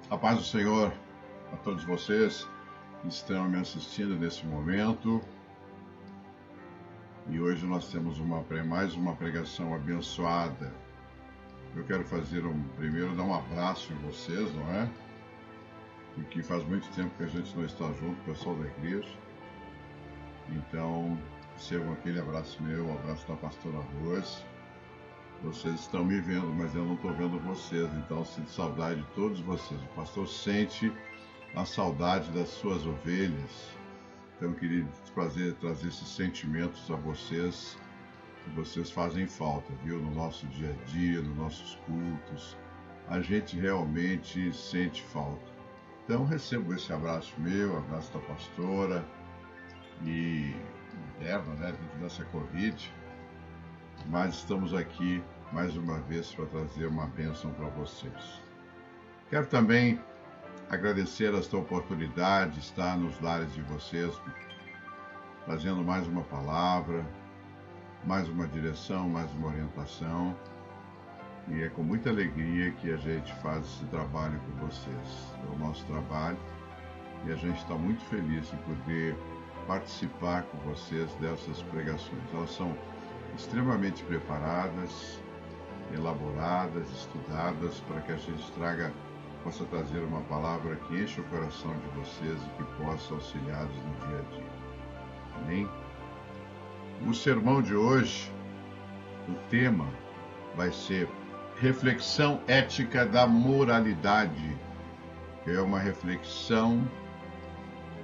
A paz do Senhor a todos vocês que estão me assistindo nesse momento. E hoje nós temos mais uma pregação abençoada. Eu quero primeiro dar um abraço em vocês, não é? Porque faz muito tempo que a gente não está junto, o pessoal da igreja. Então, recebam aquele abraço meu, o abraço da pastora Rose. Vocês estão me vendo, mas eu não estou vendo vocês, então sinto saudade de todos vocês. O pastor sente a saudade das suas ovelhas. Então eu queria trazer esses sentimentos a vocês, que vocês fazem falta, viu? No nosso dia a dia, nos nossos cultos, a gente realmente sente falta. Então recebo esse abraço meu, abraço da pastora, e interno, né, dentro dessa Covid. Mas estamos aqui mais uma vez para trazer uma bênção para vocês. Quero também agradecer esta oportunidade de estar nos lares de vocês, trazendo mais uma palavra, mais uma direção, mais uma orientação. E é com muita alegria que a gente faz esse trabalho com vocês. É o nosso trabalho e a gente está muito feliz em poder participar com vocês dessas pregações. Elas são extremamente preparadas, elaboradas, estudadas, para que a gente possa trazer uma palavra que enche o coração de vocês e que possa auxiliá-los no dia a dia. Amém? O sermão de hoje, o tema vai ser reflexão ética da moralidade. É uma reflexão,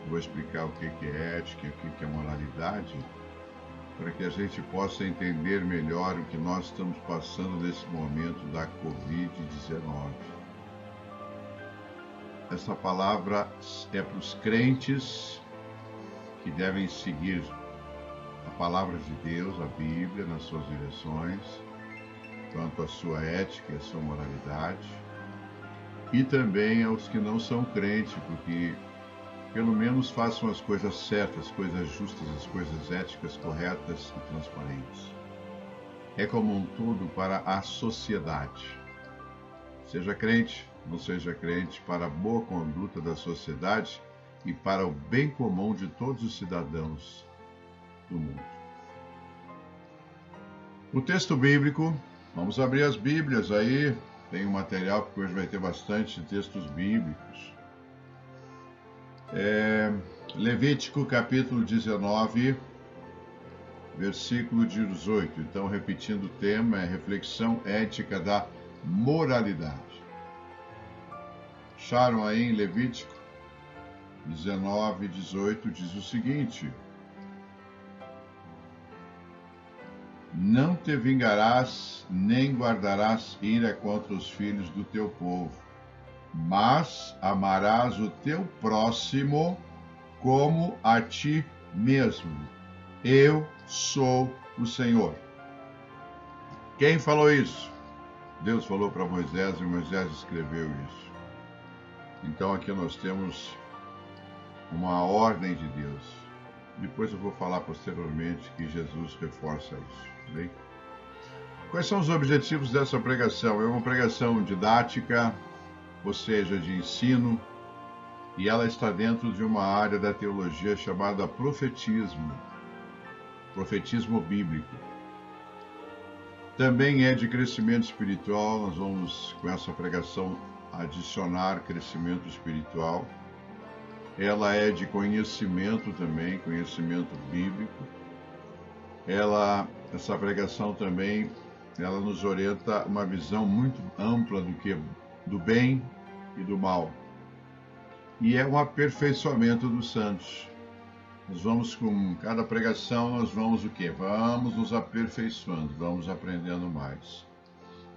vou explicar o que é ética e o que é moralidade, para que a gente possa entender melhor o que nós estamos passando nesse momento da Covid-19. Essa palavra é para os crentes que devem seguir a palavra de Deus, a Bíblia, nas suas direções, quanto à sua ética e à sua moralidade, e também aos que não são crentes, porque pelo menos façam as coisas certas, as coisas justas, as coisas éticas, corretas e transparentes. É como um todo para a sociedade. Seja crente, não seja crente, para a boa conduta da sociedade e para o bem comum de todos os cidadãos do mundo. O texto bíblico, vamos abrir as Bíblias aí, tem um material, porque hoje vai ter bastante textos bíblicos. Levítico capítulo 19, versículo 18. Então, repetindo o tema, é reflexão ética da moralidade. Acharam aí em Levítico 19, 18, diz o seguinte: não te vingarás, nem guardarás ira contra os filhos do teu povo, mas amarás o teu próximo como a ti mesmo. Eu sou o Senhor. Quem falou isso? Deus falou para Moisés e Moisés escreveu isso. Então aqui nós temos uma ordem de Deus. Depois eu vou falar posteriormente que Jesus reforça isso. Bem? Quais são os objetivos dessa pregação? É uma pregação didática, ou seja, de ensino, e ela está dentro de uma área da teologia chamada profetismo bíblico. Também é de crescimento espiritual, nós vamos, com essa pregação, adicionar crescimento espiritual. Ela é de conhecimento também, conhecimento bíblico. Essa pregação também, ela nos orienta uma visão muito ampla do bem e do mal. E é um aperfeiçoamento dos santos. Nós vamos, com cada pregação, nós vamos o quê? Vamos nos aperfeiçoando, vamos aprendendo mais.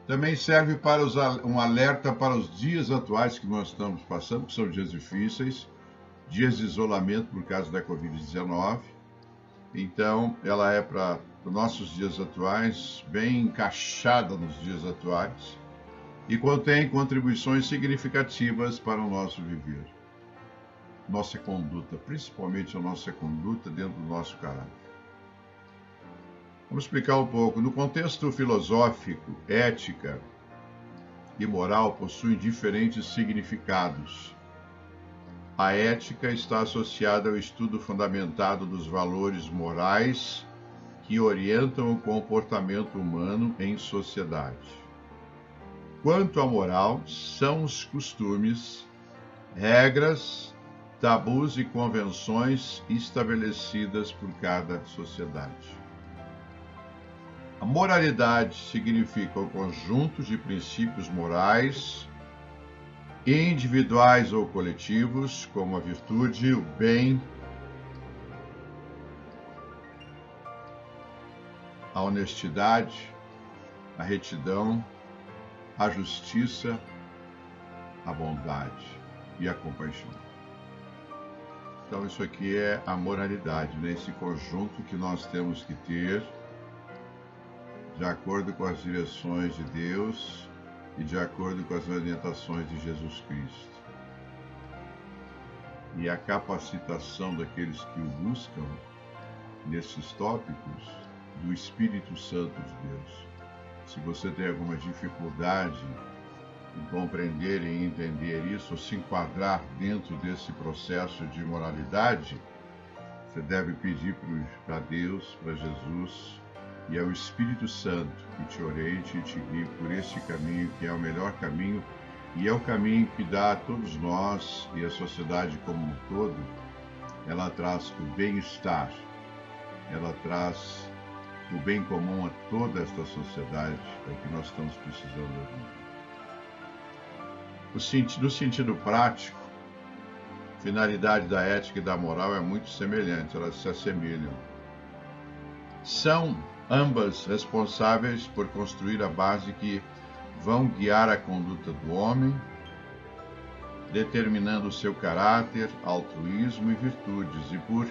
Também serve para um alerta para os dias atuais que nós estamos passando, que são dias difíceis, dias de isolamento por causa da Covid-19. Então, ela é para os nossos dias atuais, bem encaixada nos dias atuais, e contém contribuições significativas para o nosso viver. Nossa conduta, principalmente a nossa conduta dentro do nosso caráter. Vamos explicar um pouco. No contexto filosófico, ética e moral possuem diferentes significados. A ética está associada ao estudo fundamentado dos valores morais que orientam o comportamento humano em sociedade. Quanto à moral, são os costumes, regras, tabus e convenções estabelecidas por cada sociedade. A moralidade significa o conjunto de princípios morais, individuais ou coletivos, como a virtude, o bem, a honestidade, a retidão, a justiça, a bondade e a compaixão. Então isso aqui é a moralidade, né? Esse conjunto que nós temos que ter de acordo com as direções de Deus e de acordo com as orientações de Jesus Cristo. E a capacitação daqueles que o buscam nesses tópicos do Espírito Santo de Deus. Se você tem alguma dificuldade em compreender e entender isso, ou se enquadrar dentro desse processo de moralidade, você deve pedir para Deus, para Jesus e ao Espírito Santo que te oriente e te guie por esse caminho que é o melhor caminho e é o caminho que dá a todos nós e a sociedade como um todo. Ela traz o bem-estar, ela traz o bem comum a toda esta sociedade, é o que nós estamos precisando ouvir. No sentido prático, a finalidade da ética e da moral é muito semelhante, elas se assemelham. São ambas responsáveis por construir a base que vão guiar a conduta do homem, determinando o seu caráter, altruísmo e virtudes, e por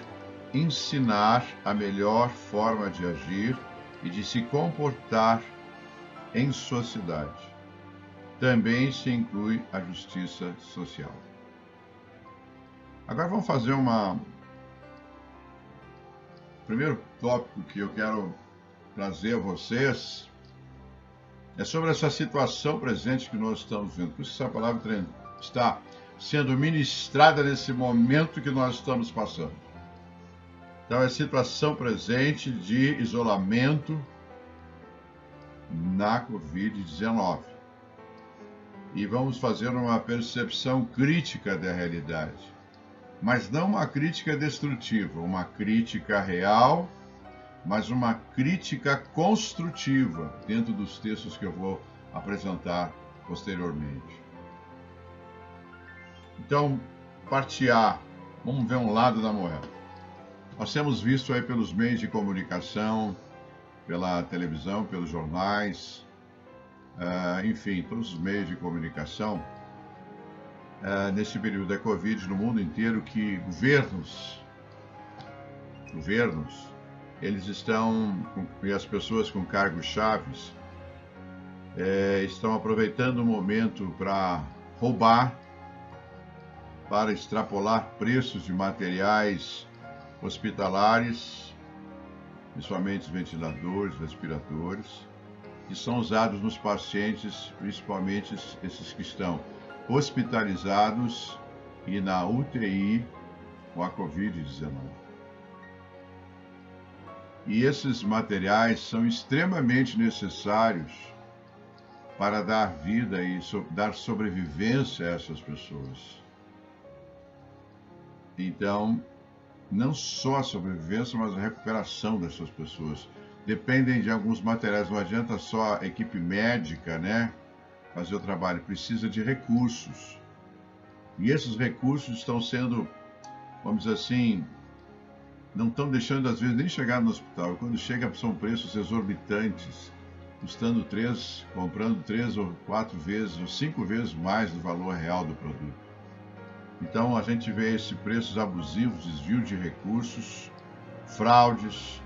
ensinar a melhor forma de agir e de se comportar em sociedade. Também se inclui a justiça social. Agora vamos fazer o primeiro tópico que eu quero trazer a vocês é sobre essa situação presente que nós estamos vendo. Por isso essa palavra está sendo ministrada nesse momento que nós estamos passando. Então é a situação presente de isolamento na Covid-19. E vamos fazer uma percepção crítica da realidade. Mas não uma crítica destrutiva, uma crítica real, mas uma crítica construtiva dentro dos textos que eu vou apresentar posteriormente. Então, parte A, vamos ver um lado da moeda. Nós temos visto aí pelos meios de comunicação, pela televisão, pelos jornais, enfim, todos os meios de comunicação, nesse período da Covid no mundo inteiro, que governos, eles estão, e as pessoas com cargos chaves, estão aproveitando o momento para roubar, para extrapolar preços de materiais hospitalares, principalmente ventiladores, respiradores, que são usados nos pacientes, principalmente esses que estão hospitalizados e na UTI com a Covid-19. E esses materiais são extremamente necessários para dar vida e dar sobrevivência a essas pessoas. Então, não só a sobrevivência, mas a recuperação dessas pessoas. Dependem de alguns materiais, não adianta só a equipe médica, né, fazer o trabalho, precisa de recursos. E esses recursos estão sendo, vamos dizer assim, não estão deixando às vezes nem chegar no hospital. Quando chega são preços exorbitantes, custando comprando 3 ou 4 vezes ou 5 vezes mais do valor real do produto. Então a gente vê esses preços abusivos, desvio de recursos, fraudes,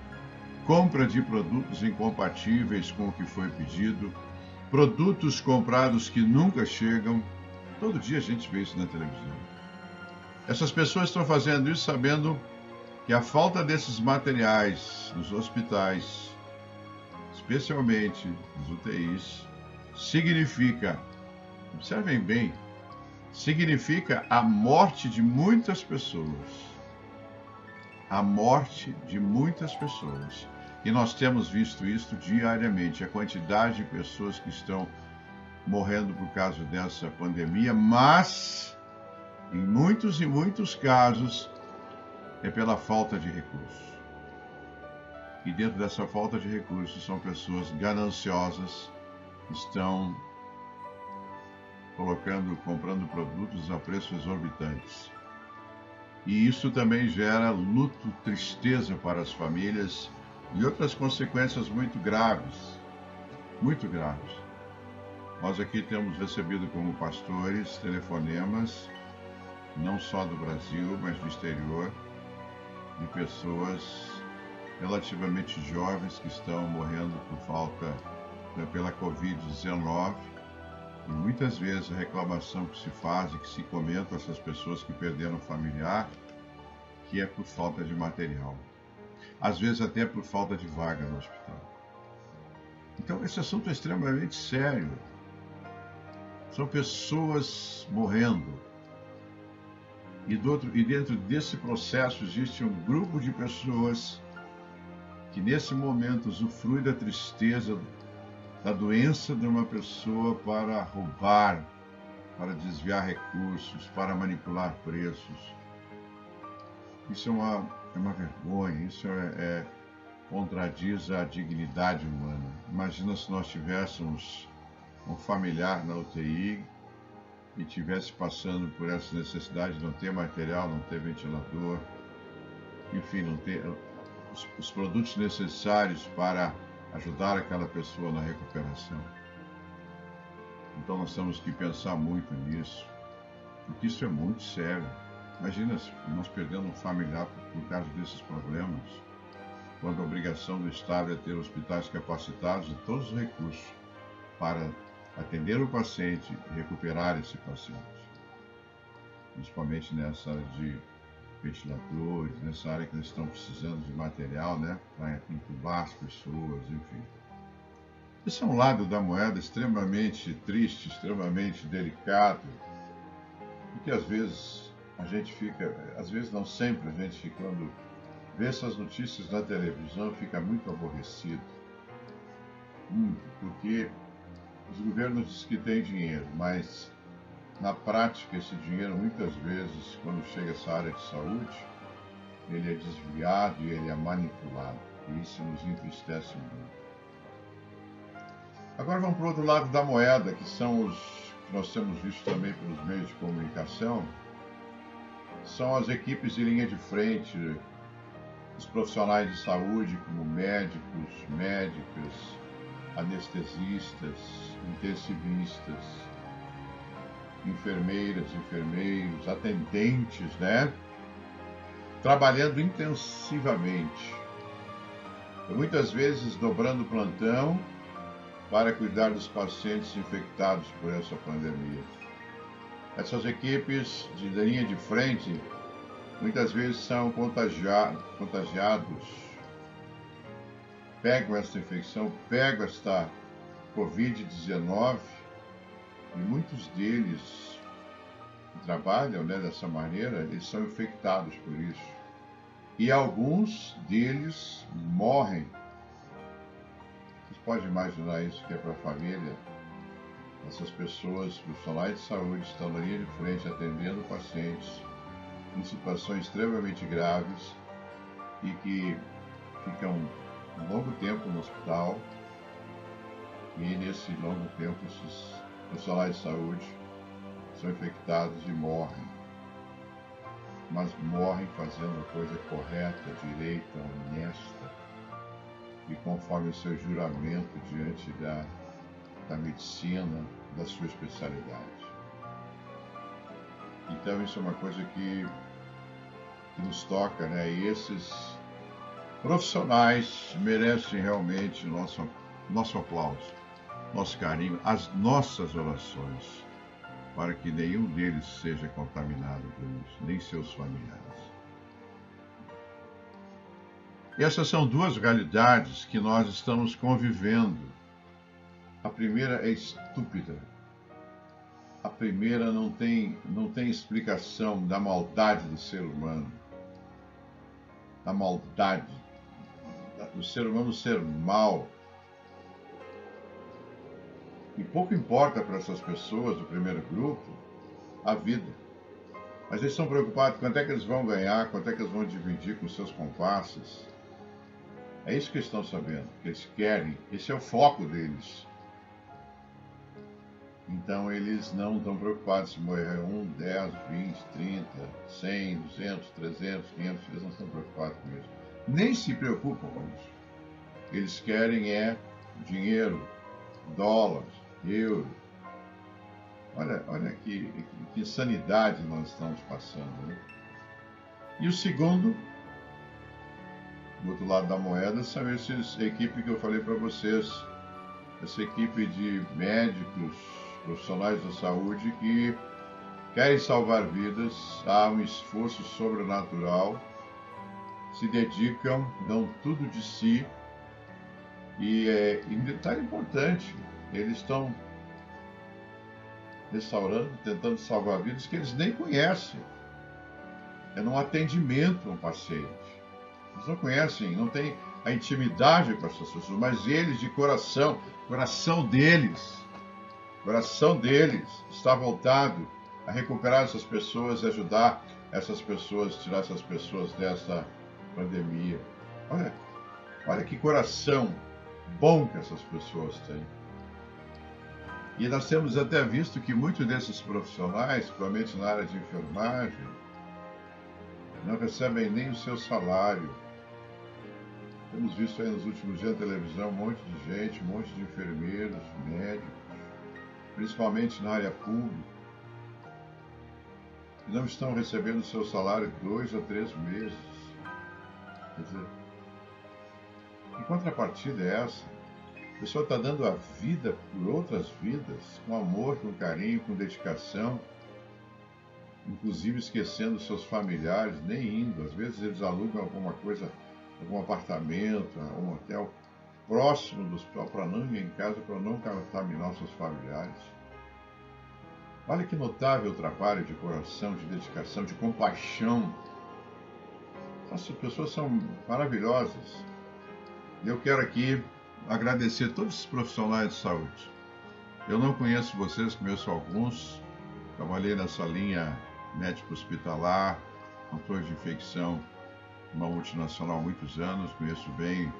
compra de produtos incompatíveis com o que foi pedido, produtos comprados que nunca chegam. Todo dia a gente vê isso na televisão. Essas pessoas estão fazendo isso sabendo que a falta desses materiais nos hospitais, especialmente nos UTIs, significa observem bem, significa a morte de muitas pessoas. A morte de muitas pessoas. E nós temos visto isso diariamente, a quantidade de pessoas que estão morrendo por causa dessa pandemia, mas em muitos e muitos casos é pela falta de recursos. E dentro dessa falta de recursos são pessoas gananciosas que estão comprando produtos a preços exorbitantes. E isso também gera luto, tristeza para as famílias e outras consequências muito graves. Muito graves. Nós aqui temos recebido como pastores telefonemas, não só do Brasil, mas do exterior, de pessoas relativamente jovens que estão morrendo pela Covid-19. E muitas vezes a reclamação que se faz e que se comenta essas pessoas que perderam familiar, que é por falta de material. Às vezes até por falta de vaga no hospital. Então esse assunto é extremamente sério. São pessoas morrendo. E dentro desse processo existe um grupo de pessoas que nesse momento usufrui da tristeza, da doença de uma pessoa para roubar, para desviar recursos, para manipular preços. Isso é uma vergonha, isso contradiz a dignidade humana. Imagina se nós tivéssemos um familiar na UTI e estivesse passando por essa necessidade de não ter material, não ter ventilador, enfim, não ter os produtos necessários para ajudar aquela pessoa na recuperação. Então nós temos que pensar muito nisso, porque isso é muito sério. Imagina se nós perdemos um familiar por causa desses problemas, quando a obrigação do Estado é ter hospitais capacitados e todos os recursos para atender o paciente e recuperar esse paciente. Principalmente nessa área de ventiladores, nessa área que eles estão precisando de material, né, para intubar as pessoas, enfim. Esse é um lado da moeda extremamente triste, extremamente delicado, porque às vezes a gente fica, às vezes não sempre, a gente quando vê essas notícias na televisão fica muito aborrecido, porque os governos dizem que têm dinheiro, mas na prática esse dinheiro muitas vezes, quando chega a essa área de saúde, ele é desviado e ele é manipulado, e isso nos entristece muito. Agora vamos para o outro lado da moeda, que são os que nós temos visto também pelos meios de comunicação, são as equipes de linha de frente, os profissionais de saúde, como médicos, médicas, anestesistas, intensivistas, enfermeiras, enfermeiros, atendentes, né? Trabalhando intensivamente, muitas vezes dobrando plantão para cuidar dos pacientes infectados por essa pandemia. Essas equipes de linha de frente muitas vezes são contagiados, pegam essa infecção, pegam esta Covid-19 e muitos deles que trabalham, né, dessa maneira, eles são infectados por isso. E alguns deles morrem. Vocês podem imaginar isso que é para a família? Essas pessoas, profissionais de saúde, estão na linha de frente atendendo pacientes em situações extremamente graves e que ficam um longo tempo no hospital, e nesse longo tempo esses profissionais de saúde são infectados e morrem, mas morrem fazendo a coisa correta, direita, honesta e conforme o seu juramento diante da medicina, da sua especialidade. Então isso é uma coisa que nos toca, né? E esses profissionais merecem realmente nosso aplauso, nosso carinho, as nossas orações, para que nenhum deles seja contaminado por isso, nem seus familiares. Essas são duas realidades que nós estamos convivendo. A primeira é estúpida. A primeira não tem explicação da maldade do ser humano. Da maldade do ser humano ser mal. E pouco importa para essas pessoas do primeiro grupo a vida. Mas eles estão preocupados quanto é que eles vão ganhar, quanto é que eles vão dividir com seus comparsas. É isso que eles estão sabendo, que eles querem, esse é o foco deles. Então eles não estão preocupados se morrer 1, 10, 20, 30, 100, 200, 300, 500, eles não estão preocupados com isso. Nem se preocupam com isso. Eles querem dinheiro, dólares, euro. Olha que insanidade nós estamos passando, né? E o segundo, do outro lado da moeda, são essa equipe que eu falei para vocês, essa equipe de médicos, profissionais da saúde que querem salvar vidas, há um esforço sobrenatural, se dedicam, dão tudo de si, e um detalhe importante, eles estão restaurando, tentando salvar vidas que eles nem conhecem. É num atendimento a um paciente. Eles não conhecem, não têm a intimidade com essas pessoas, mas eles de coração deles está voltado a recuperar essas pessoas e ajudar essas pessoas, tirar essas pessoas dessa pandemia. Olha que coração bom que essas pessoas têm. E nós temos até visto que muitos desses profissionais, principalmente na área de enfermagem, não recebem nem o seu salário. Temos visto aí nos últimos dias na televisão um monte de gente, um monte de enfermeiros, médicos, principalmente na área pública, que não estão recebendo o seu salário 2 a 3 meses. Quer dizer, que contrapartida é essa? A pessoa está dando a vida por outras vidas, com amor, com carinho, com dedicação, inclusive esquecendo seus familiares, nem indo. Às vezes eles alugam alguma coisa, algum apartamento, um hotel próximo do hospital para não ir em casa, para não contaminar seus familiares. Olha que notável trabalho de coração, de dedicação, de compaixão. Essas pessoas são maravilhosas. E eu quero aqui agradecer todos os profissionais de saúde. Eu não conheço vocês, conheço alguns. Trabalhei nessa linha médico-hospitalar, controle de infecção, uma multinacional há muitos anos, conheço bem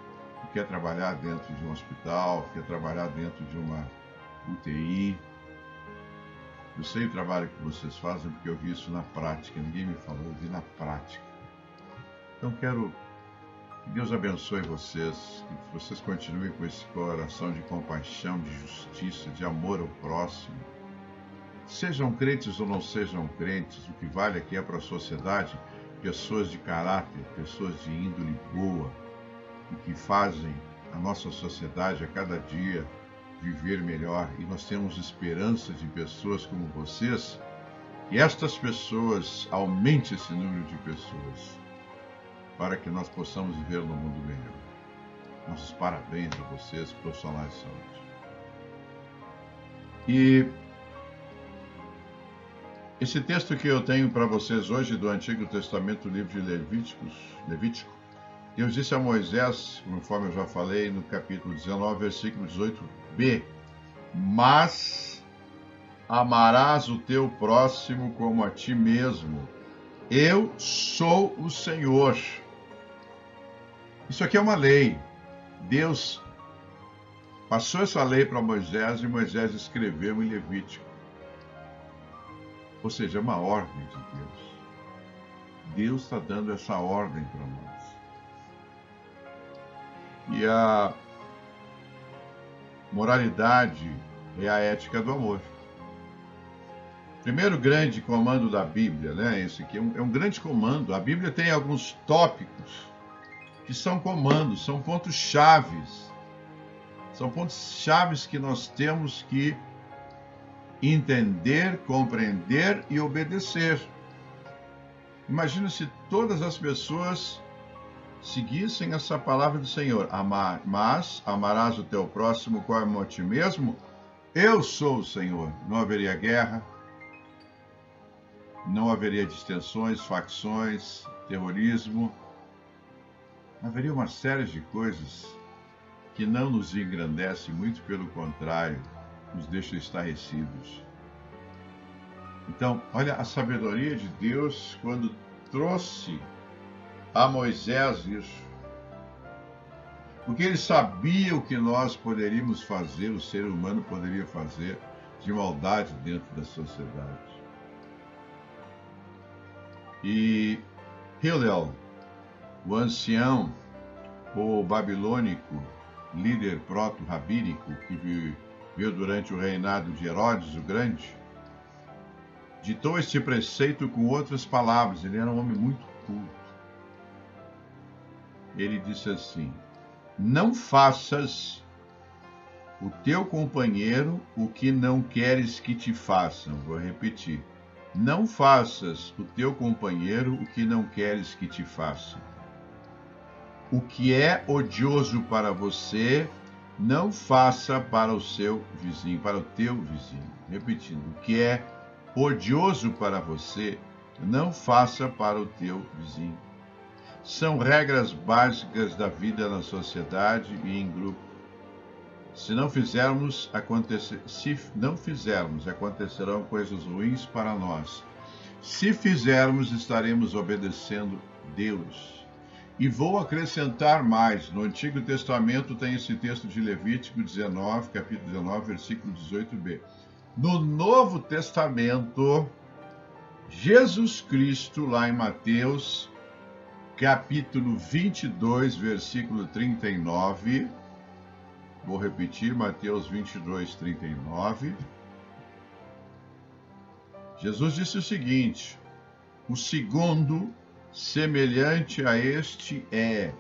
o que é trabalhar dentro de um hospital, o que é trabalhar dentro de uma UTI. Eu sei o trabalho que vocês fazem porque eu vi isso na prática, ninguém me falou, eu vi na prática. Então quero que Deus abençoe vocês, que vocês continuem com esse coração de compaixão, de justiça, de amor ao próximo. Sejam crentes ou não sejam crentes, o que vale aqui é para a sociedade pessoas de caráter, pessoas de índole boa, e que fazem a nossa sociedade a cada dia viver melhor. E nós temos esperança de pessoas como vocês, e estas pessoas, aumente esse número de pessoas, para que nós possamos viver num mundo melhor. Nossos parabéns a vocês, profissionais de saúde. E esse texto que eu tenho para vocês hoje do Antigo Testamento, livro de Levítico, Deus disse a Moisés, conforme eu já falei, no capítulo 19, versículo 18b, mas amarás o teu próximo como a ti mesmo. Eu sou o Senhor. Isso aqui é uma lei. Deus passou essa lei para Moisés e Moisés escreveu em Levítico. Ou seja, é uma ordem de Deus. Deus está dando essa ordem para nós. E a moralidade é a ética do amor. Primeiro grande comando da Bíblia, né? Esse aqui é um grande comando. A Bíblia tem alguns tópicos que são comandos, são pontos chaves. São pontos chaves que nós temos que entender, compreender e obedecer. Imagina se todas as pessoas seguissem essa palavra do Senhor. Mas amarás o teu próximo como a ti mesmo. Eu sou o Senhor. Não haveria guerra, não haveria distensões, facções, terrorismo. Haveria uma série de coisas que não nos engrandece, muito pelo contrário, nos deixa estarrecidos. Então, olha a sabedoria de Deus quando trouxe a Moisés isso. Porque ele sabia o que nós poderíamos fazer, o ser humano poderia fazer de maldade dentro da sociedade. E Hillel, o ancião, o babilônico, líder proto-rabínico, que viveu durante o reinado de Herodes o Grande, ditou este preceito com outras palavras. Ele era um homem muito culto. Ele disse assim: não faças o teu companheiro o que não queres que te façam. Vou repetir. Não faças o teu companheiro o que não queres que te façam. O que é odioso para você, não faça para o seu vizinho, para o teu vizinho. Repetindo, o que é odioso para você, não faça para o teu vizinho. São regras básicas da vida na sociedade e em grupo. Se não fizermos, acontecerão coisas ruins para nós. Se fizermos, estaremos obedecendo Deus. E vou acrescentar mais. No Antigo Testamento tem esse texto de Levítico 19, capítulo 19, versículo 18b. No Novo Testamento, Jesus Cristo, lá em Mateus, capítulo 22, versículo 39. Vou repetir, Mateus 22, 39. Jesus disse o seguinte: o segundo, semelhante a este, é: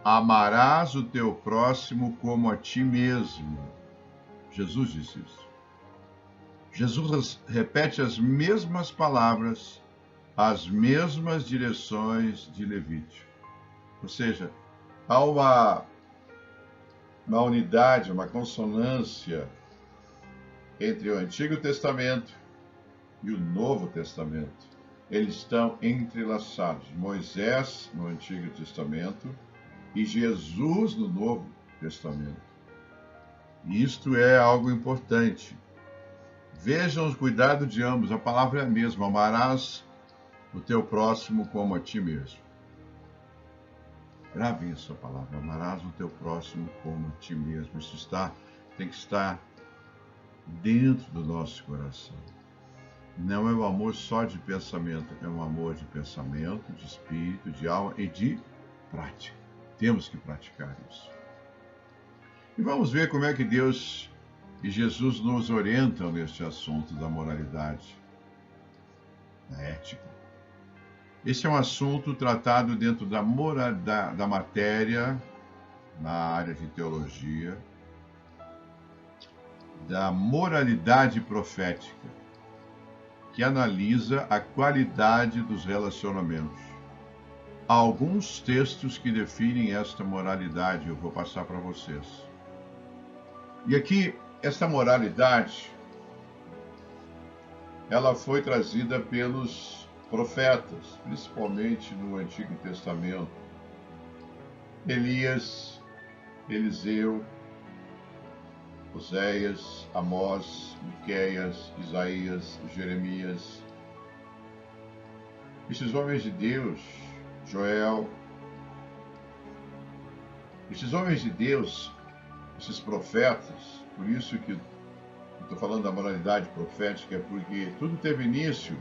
amarás o teu próximo como a ti mesmo. Jesus disse isso. Jesus repete as mesmas palavras, as mesmas direções de Levítico. Ou seja, há uma unidade, uma consonância entre o Antigo Testamento e o Novo Testamento. Eles estão entrelaçados. Moisés no Antigo Testamento e Jesus no Novo Testamento. E isto é algo importante. Vejam o cuidado de ambos. A palavra é a mesma. Amarás o teu próximo como a ti mesmo. Grave essa palavra. Amarás o teu próximo como a ti mesmo. Isso tem que estar dentro do nosso coração. Não é um amor só de pensamento, é um amor de pensamento, de espírito, de alma e de prática. Temos que praticar isso. E vamos ver como é que Deus e Jesus nos orientam neste assunto da moralidade, da ética. Esse é um assunto tratado dentro da matéria, na área de teologia, da moralidade profética, que analisa a qualidade dos relacionamentos. Há alguns textos que definem esta moralidade, eu vou passar para vocês. E aqui, esta moralidade, ela foi trazida pelos profetas, principalmente no Antigo Testamento. Elias, Eliseu, Oséias, Amós, Miqueias, Isaías, Jeremias. Esses homens de Deus, Joel, esses homens de Deus, esses profetas, por isso que estou falando da moralidade profética, porque tudo teve início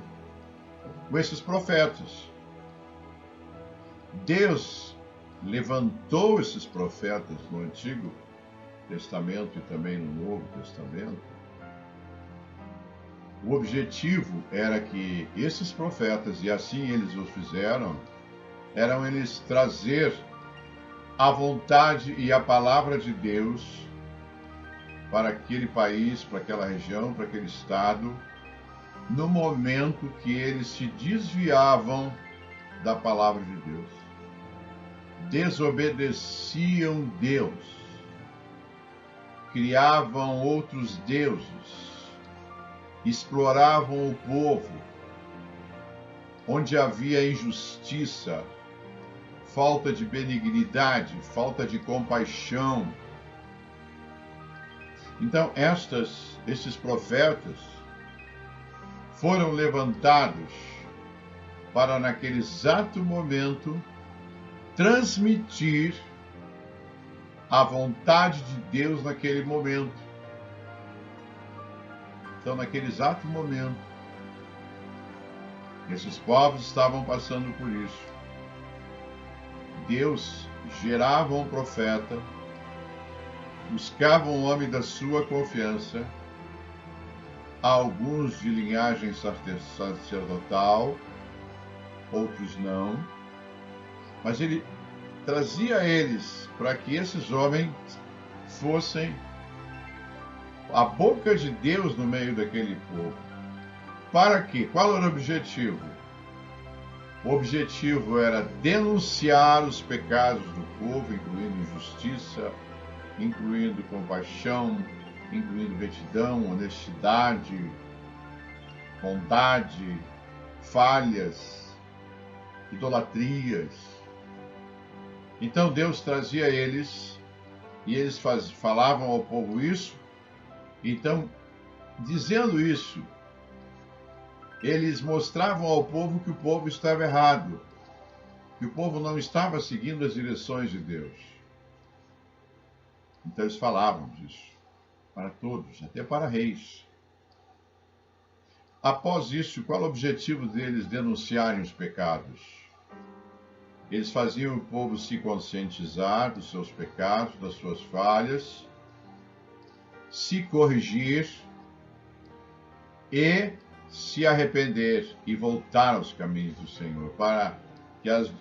com esses profetas. Deus levantou esses profetas no Antigo Testamento e também no Novo Testamento. O objetivo era que esses profetas, e assim eles o fizeram, eram eles trazer a vontade e a palavra de Deus para aquele país, para aquela região, para aquele estado, no momento que eles se desviavam da palavra de Deus. Desobedeciam Deus. Criavam outros deuses, exploravam o povo, onde havia injustiça, falta de benignidade, falta de compaixão. Então, estes profetas foram levantados para, naquele exato momento, transmitir a vontade de Deus naquele momento. Então, naquele exato momento, esses povos estavam passando por isso. Deus gerava um profeta, buscava um homem da sua confiança, alguns de linhagem sacerdotal, outros não, mas ele trazia eles para que esses homens fossem a boca de Deus no meio daquele povo. Para quê? Qual era o objetivo? O objetivo era denunciar os pecados do povo, incluindo injustiça, incluindo compaixão, incluindo retidão, honestidade, bondade, falhas, idolatrias. Então Deus trazia eles, e eles falavam ao povo isso. Então, dizendo isso, eles mostravam ao povo que o povo estava errado, que o povo não estava seguindo as direções de Deus. Então eles falavam disso para todos, até para reis. Após isso, qual o objetivo deles denunciarem os pecados? Eles faziam o povo se conscientizar dos seus pecados, das suas falhas, se corrigir e se arrepender e voltar aos caminhos do Senhor, para que as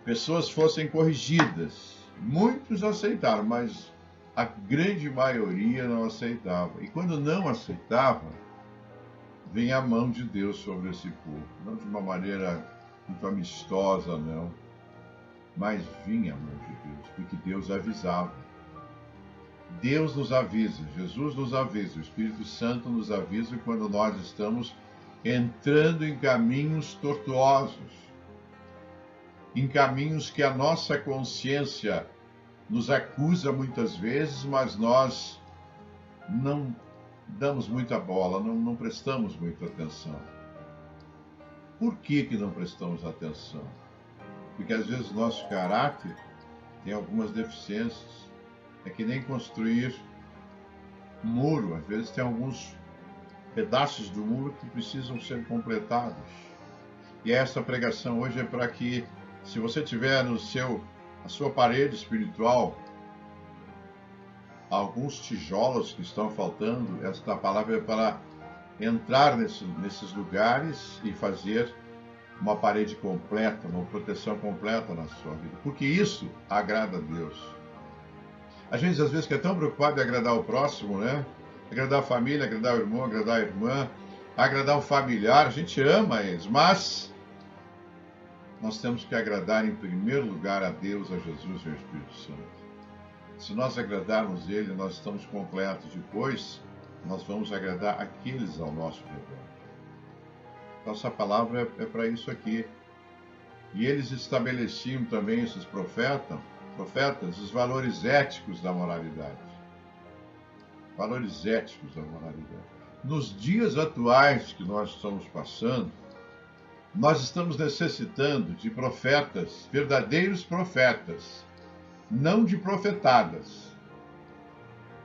pessoas fossem corrigidas. Muitos aceitaram, mas a grande maioria não aceitava. E quando não aceitava, vinha a mão de Deus sobre esse povo. Não de uma maneira muito amistosa, não, mas vinha a mão de Deus, porque Deus avisava. Deus nos avisa, Jesus nos avisa, o Espírito Santo nos avisa quando nós estamos entrando em caminhos tortuosos, em caminhos que a nossa consciência nos acusa muitas vezes, mas nós não damos muita bola, não prestamos muita atenção. Por que não prestamos atenção? Porque às vezes o nosso caráter tem algumas deficiências. É que nem construir um muro. Às vezes tem alguns pedaços do muro que precisam ser completados. E essa pregação hoje é para que, se você tiver a sua parede espiritual, alguns tijolos que estão faltando, esta palavra é para entrar nesses lugares e fazer uma parede completa, uma proteção completa na sua vida. Porque isso agrada a Deus. A gente às vezes quer tão preocupado em agradar o próximo, né? Agradar a família, agradar o irmão, agradar a irmã, agradar o familiar. A gente ama eles, mas nós temos que agradar em primeiro lugar a Deus, a Jesus e ao Espírito Santo. Se nós agradarmos Ele, nós estamos completos. Depois, nós vamos agradar aqueles ao nosso redor. Nossa palavra é para isso aqui. E eles estabeleciam também, esses profetas, os valores éticos da moralidade. Valores éticos da moralidade. Nos dias atuais que nós estamos passando, nós estamos necessitando de profetas, verdadeiros profetas, não de profetadas,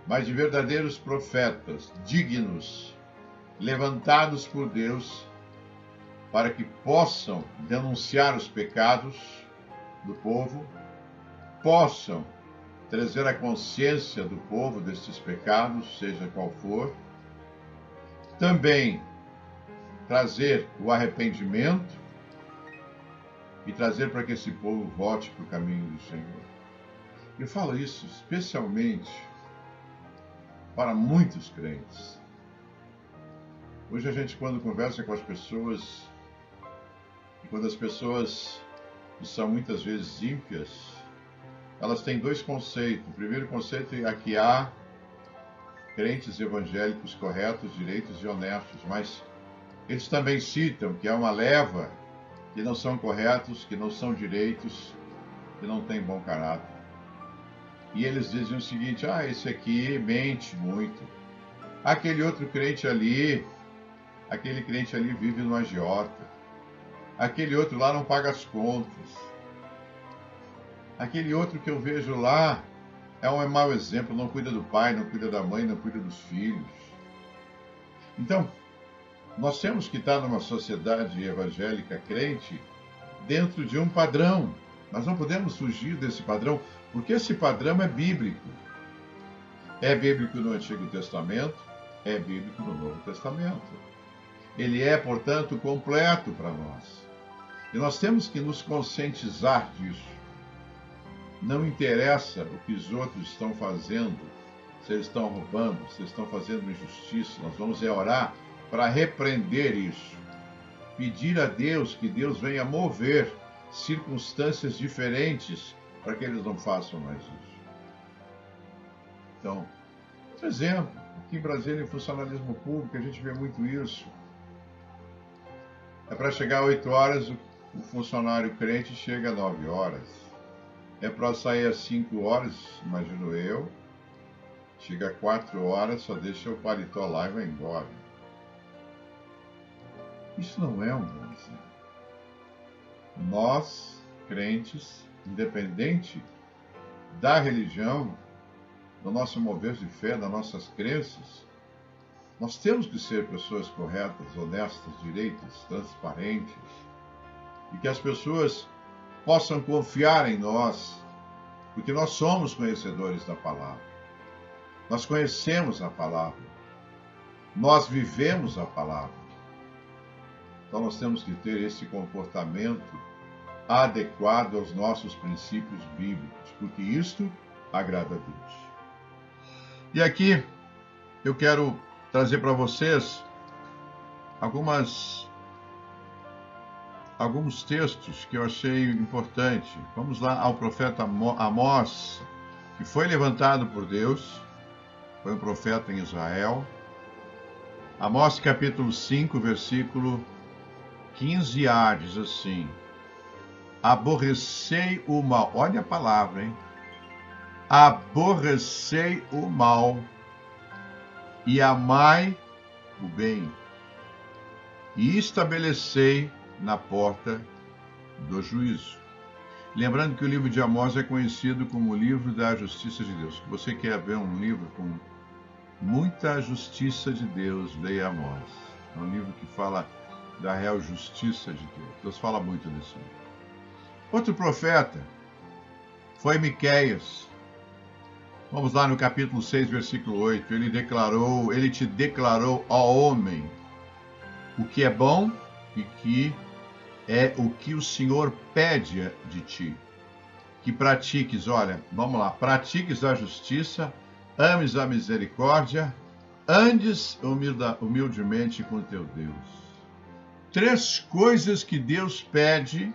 mas de verdadeiros profetas, dignos, levantados por Deus, para que possam denunciar os pecados do povo, possam trazer a consciência do povo desses pecados, seja qual for, também trazer o arrependimento e trazer para que esse povo volte para o caminho do Senhor. Eu falo isso especialmente para muitos crentes. Hoje a gente, quando conversa com as pessoas, e quando as pessoas que são muitas vezes ímpias, elas têm dois conceitos. O primeiro conceito é que há crentes evangélicos corretos, direitos e honestos, mas eles também citam que há uma leva que não são corretos, que não são direitos, que não têm bom caráter. E eles dizem o seguinte: esse aqui mente muito. Aquele crente ali vive no agiota. Aquele outro lá não paga as contas. Aquele outro que eu vejo lá é um mau exemplo, não cuida do pai, não cuida da mãe, não cuida dos filhos. Então, nós temos que estar numa sociedade evangélica crente dentro de um padrão. Nós não podemos fugir desse padrão, porque esse padrão é bíblico. É bíblico no Antigo Testamento, é bíblico no Novo Testamento. Ele é, portanto, completo para nós. E nós temos que nos conscientizar disso. Não interessa o que os outros estão fazendo, se eles estão roubando, se eles estão fazendo injustiça. Nós vamos orar para repreender isso. Pedir a Deus que Deus venha mover circunstâncias diferentes para que eles não façam mais isso. Então, por exemplo, aqui em Brasília, em funcionalismo público, a gente vê muito isso. É para chegar às 8 horas, o funcionário crente chega às 9 horas. É para sair às 5 horas, imagino eu. Chega às 4 horas, só deixa o paletó lá e vai embora. Isso não é um bom exemplo. Nós, crentes, independente da religião, do nosso mover de fé, das nossas crenças, nós temos que ser pessoas corretas, honestas, direitas, transparentes, e que as pessoas possam confiar em nós, porque nós somos conhecedores da palavra. Nós conhecemos a palavra. Nós vivemos a palavra. Então nós temos que ter esse comportamento adequado aos nossos princípios bíblicos, porque isto agrada a Deus. E aqui eu quero trazer para vocês alguns textos que eu achei importante. Vamos lá ao profeta Amós, que foi levantado por Deus, foi um profeta em Israel. Amós capítulo 5, versículo 15a, diz assim: aborrecei o mal. Olha a palavra, hein? Aborrecei o mal e amai o bem, e estabelecei na porta do juízo. Lembrando que o livro de Amós é conhecido como o livro da justiça de Deus. Se você quer ver um livro com muita justiça de Deus, leia Amós. É um livro que fala da real justiça de Deus. Deus fala muito nesse livro. Outro profeta foi Miqueias. Vamos lá no capítulo 6, versículo 8. Ele te declarou, ó homem, o que é bom e que é o que o Senhor pede de ti. Que pratiques, olha, vamos lá, pratiques a justiça, ames a misericórdia, andes humildemente com teu Deus. 3 coisas que Deus pede,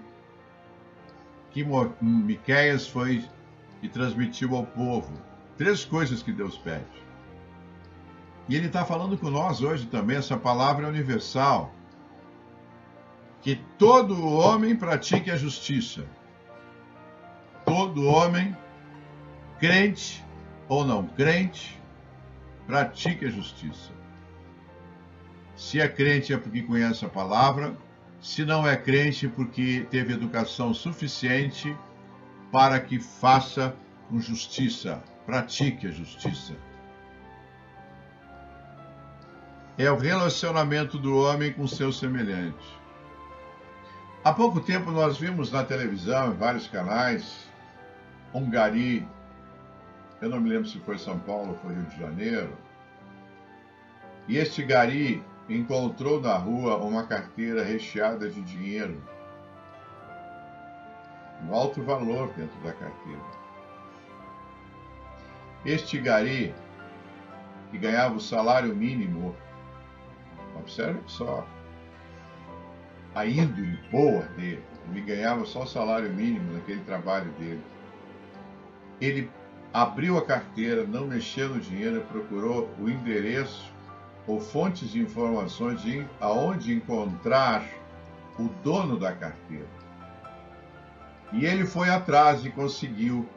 que Miqueias foi e transmitiu ao povo. 3 coisas que Deus pede. E ele está falando com nós hoje também, essa palavra é universal. Que todo homem pratique a justiça. Todo homem, crente ou não crente, pratique a justiça. Se é crente é porque conhece a palavra, se não é crente porque teve educação suficiente para que faça com justiça, pratique a justiça. É o relacionamento do homem com seu semelhante. Há pouco tempo nós vimos na televisão, em vários canais, um gari, eu não me lembro se foi São Paulo ou foi Rio de Janeiro, e este gari encontrou na rua uma carteira recheada de dinheiro, um alto valor dentro da carteira. Este gari, que ganhava o salário mínimo, observe só, a índole boa dele, ele ganhava só o salário mínimo naquele trabalho dele. Ele abriu a carteira, não mexeu no dinheiro, procurou o endereço ou fontes de informações de aonde encontrar o dono da carteira. E ele foi atrás e conseguiu.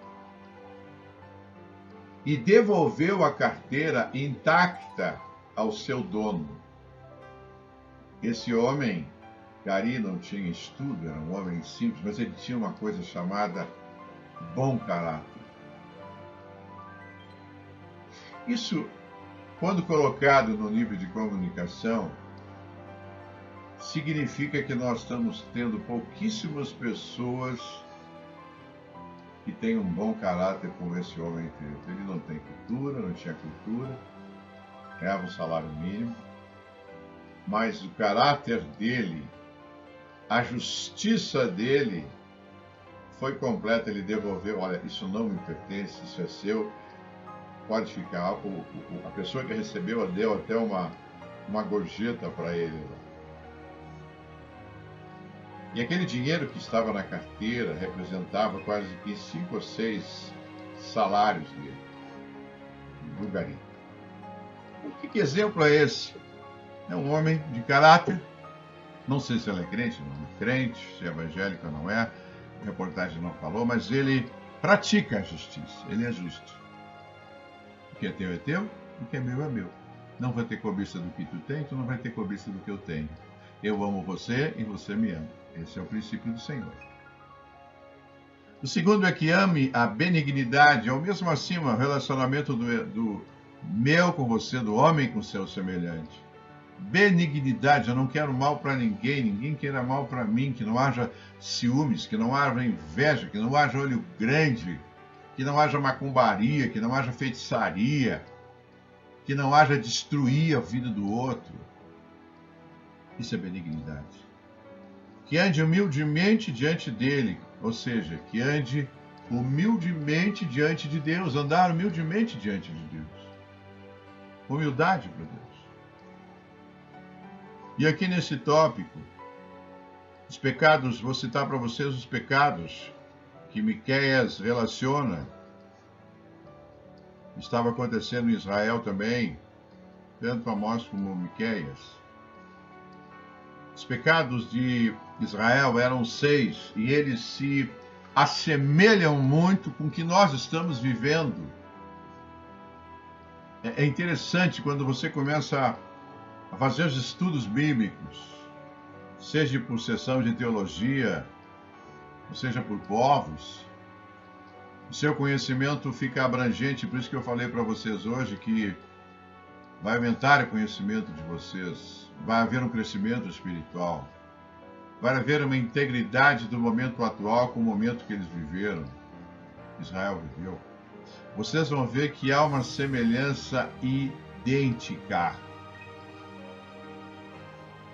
E devolveu a carteira intacta ao seu dono. Esse homem, Gari, não tinha estudo, era um homem simples, mas ele tinha uma coisa chamada bom caráter. Isso, quando colocado no nível de comunicação, significa que nós estamos tendo pouquíssimas pessoas que têm um bom caráter como esse homem teve. Ele não tem cultura, não tinha cultura, ganhava um salário mínimo, mas o caráter dele, a justiça dele foi completa. Ele devolveu: olha, isso não me pertence, isso é seu, pode ficar. A pessoa que recebeu deu até uma gorjeta para ele. E aquele dinheiro que estava na carteira representava quase que 5 ou 6 salários dele, do Gari. Que exemplo é esse? É um homem de caráter. Não sei se ele é crente, não é crente, se é evangélico ou não é, a reportagem não falou, mas ele pratica a justiça, ele é justo. O que é teu, o que é meu. Não vai ter cobiça do que tu tem, tu não vai ter cobiça do que eu tenho. Eu amo você e você me ama. Esse é o princípio do Senhor. O segundo é que ame a benignidade, é o mesmo acima, o relacionamento do meu com você, do homem com seu semelhante. Benignidade, eu não quero mal para ninguém, ninguém queira mal para mim, que não haja ciúmes, que não haja inveja, que não haja olho grande, que não haja macumbaria, que não haja feitiçaria, que não haja destruir a vida do outro. Isso é benignidade. Que ande humildemente diante dele, ou seja, que ande humildemente diante de Deus, andar humildemente diante de Deus. Humildade para Deus. E aqui nesse tópico, os pecados, vou citar para vocês os pecados que Miqueias relaciona. Estava acontecendo em Israel também, tanto Amós como Miqueias. Os pecados de Israel eram 6 e eles se assemelham muito com o que nós estamos vivendo. É interessante quando você começa a fazer os estudos bíblicos, seja por sessão de teologia, ou seja por povos, o seu conhecimento fica abrangente. Por isso que eu falei para vocês hoje que vai aumentar o conhecimento de vocês, vai haver um crescimento espiritual, vai haver uma integridade do momento atual com o momento que eles viveram, Israel viveu. Vocês vão ver que há uma semelhança idêntica.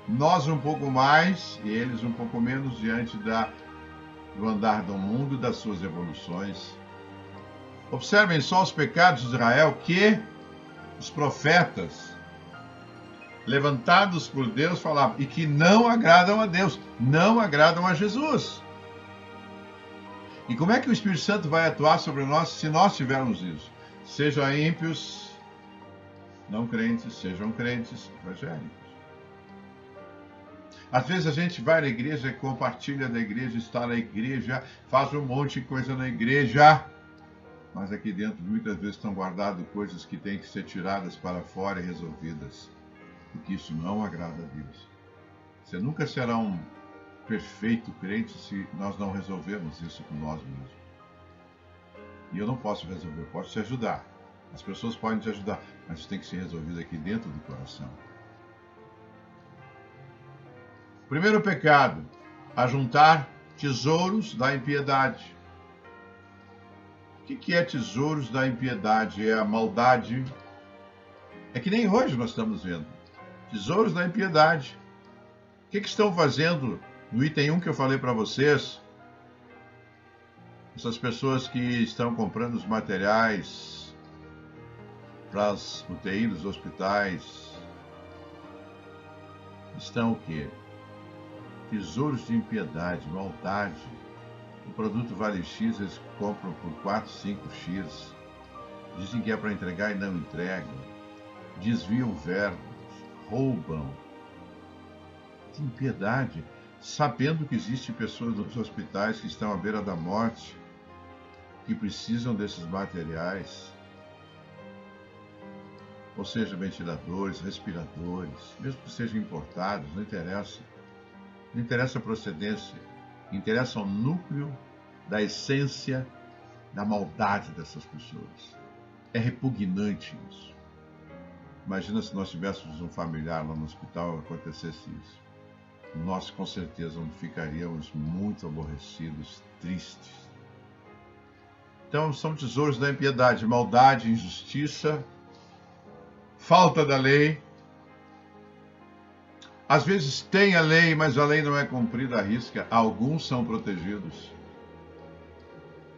Nós um pouco mais e eles um pouco menos diante do andar do mundo, das suas evoluções. Observem só os pecados de Israel que os profetas levantados por Deus falavam e que não agradam a Deus, não agradam a Jesus. E como é que o Espírito Santo vai atuar sobre nós se nós tivermos isso? Sejam ímpios, não crentes, sejam crentes, evangélicos. Às vezes a gente vai na igreja, compartilha da igreja, está na igreja, faz um monte de coisa na igreja, mas aqui dentro muitas vezes estão guardadas coisas que têm que ser tiradas para fora e resolvidas, porque isso não agrada a Deus. Você nunca será um perfeito crente se nós não resolvermos isso com nós mesmos. E eu não posso resolver, eu posso te ajudar. As pessoas podem te ajudar, mas isso tem que ser resolvido aqui dentro do coração. Primeiro pecado, ajuntar tesouros da impiedade. O que é tesouros da impiedade? É a maldade. É que nem hoje nós estamos vendo. Tesouros da impiedade. O que estão fazendo no item 1 que eu falei para vocês? Essas pessoas que estão comprando os materiais para as UTI dos hospitais estão o quê? Tesouros de impiedade, maldade. O produto vale X, eles compram por 4, 5X. Dizem que é para entregar e não entregam. Desviam verbos, roubam. De impiedade. sabendo que existem pessoas nos hospitais que estão à beira da morte, que precisam desses materiais, ou seja, ventiladores, respiradores, mesmo que sejam importados, não interessa. Não interessa a procedência, interessa o núcleo da essência da maldade dessas pessoas. É repugnante isso. Imagina se nós tivéssemos um familiar lá no hospital e acontecesse isso. Nós com certeza ficaríamos muito aborrecidos, tristes. Então são tesouros da impiedade, maldade, injustiça, falta da lei. Às vezes tem a lei, mas a lei não é cumprida à risca. Alguns são protegidos.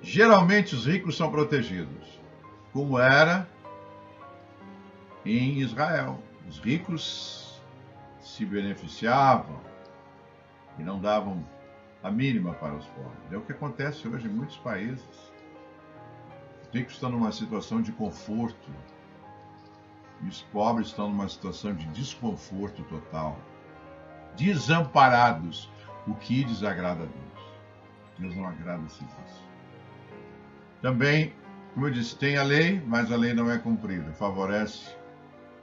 Geralmente os ricos são protegidos, como era em Israel. Os ricos se beneficiavam e não davam a mínima para os pobres. É o que acontece hoje em muitos países. Os ricos estão numa situação de conforto e os pobres estão numa situação de desconforto total. Desamparados, o que desagrada a Deus. Deus não agrada-se disso. Também, como eu disse, tem a lei, mas a lei não é cumprida. Favorece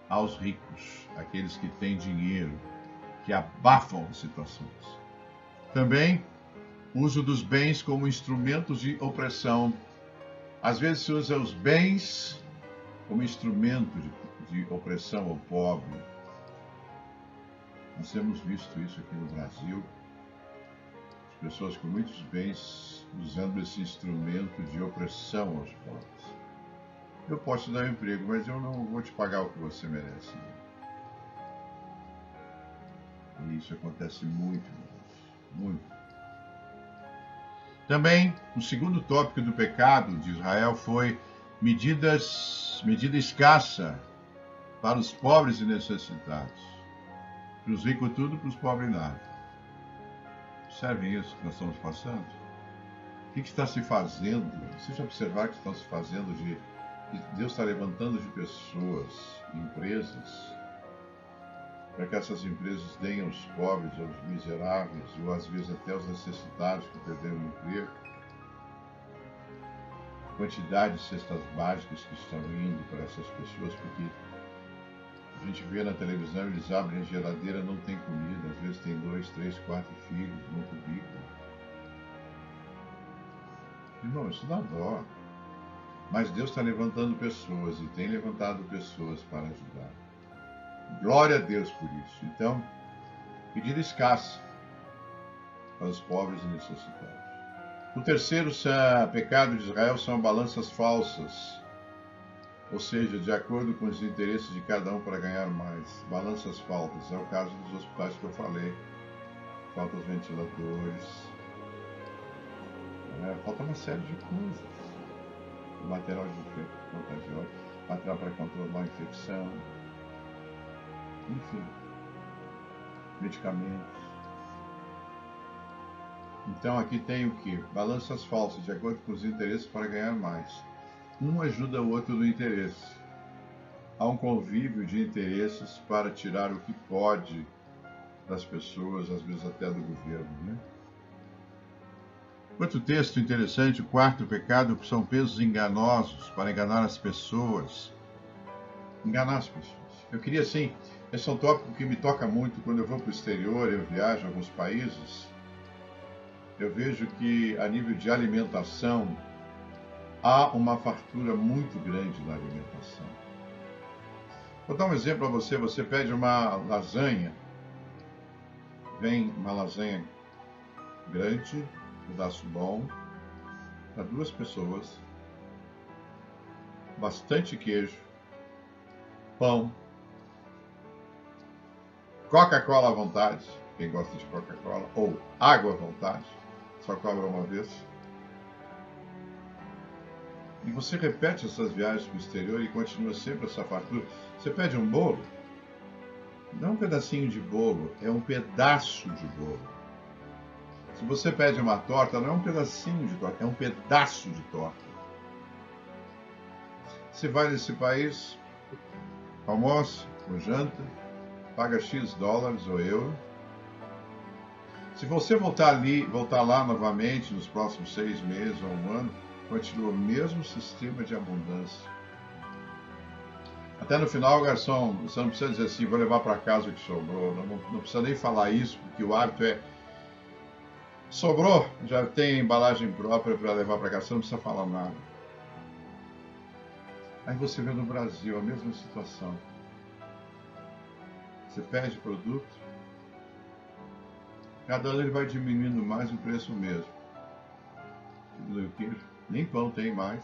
aos ricos, aqueles que têm dinheiro, que abafam as situações. Também, uso dos bens como instrumentos de opressão. Às vezes se usa os bens como instrumento de opressão ao pobre. Nós temos visto isso aqui no Brasil, as pessoas com muitos bens usando esse instrumento de opressão aos pobres. Eu posso te dar um emprego, mas eu não vou te pagar o que você merece. E isso acontece muito, muito. Também, o segundo tópico do pecado de Israel foi medida escassa para os pobres e necessitados. Para os ricos tudo, para os pobres nada. Observem isso que nós estamos passando. O que está se fazendo? Vocês já observaram que estão se fazendo que Deus está levantando de pessoas, empresas, para que essas empresas deem aos pobres, aos miseráveis, ou às vezes até aos necessitados que perderam o emprego, quantidade de cestas básicas que estão indo para essas pessoas, porque a gente vê na televisão, eles abrem a geladeira, não tem comida, às vezes tem 2, 3, 4 filhos no cubículo. Irmão, isso dá dó. Mas Deus está levantando pessoas e tem levantado pessoas para ajudar. Glória a Deus por isso. Então, medida escassa para os pobres e necessitados. O terceiro pecado de Israel são balanças falsas, ou seja, de acordo com os interesses de cada um para ganhar mais. Balanças falsas, é o caso dos hospitais que eu falei. Faltam os ventiladores, falta uma série de coisas. Material de contagioso, material para controlar a infecção, enfim, medicamentos. Então aqui tem o que? Balanças falsas, de acordo com os interesses para ganhar mais. Um ajuda o outro no interesse. Há um convívio de interesses para tirar o que pode das pessoas, às vezes até do governo, né? Outro texto interessante, o quarto pecado, são pesos enganosos para enganar as pessoas. Enganar as pessoas. Eu queria, assim, esse é um tópico que me toca muito quando eu vou para o exterior, eu viajo a alguns países. Eu vejo que, a nível de alimentação, há uma fartura muito grande na alimentação. Vou dar um exemplo para você. Você pede uma lasanha, vem uma lasanha grande, pedaço bom, para 2 pessoas, bastante queijo, pão, Coca-Cola à vontade, quem gosta de Coca-Cola, ou água à vontade, só cobra uma vez. E você repete essas viagens para o exterior e continua sempre essa fartura. Você pede um bolo, não um pedacinho de bolo, é um pedaço de bolo. Se você pede uma torta, não é um pedacinho de torta, é um pedaço de torta. Você vai nesse país, almoça ou janta, paga X dólares ou euro. Se você voltar lá novamente nos próximos 6 meses ou um ano, continua o mesmo sistema de abundância. Até no final, garçom, você não precisa dizer assim, vou levar para casa o que sobrou. Não precisa nem falar isso, porque o hábito é sobrou, já tem embalagem própria para levar para casa, você não precisa falar nada. Aí você vê no Brasil a mesma situação. Você pede produto, cada ano ele vai diminuindo mais o preço mesmo. Nem pão tem mais.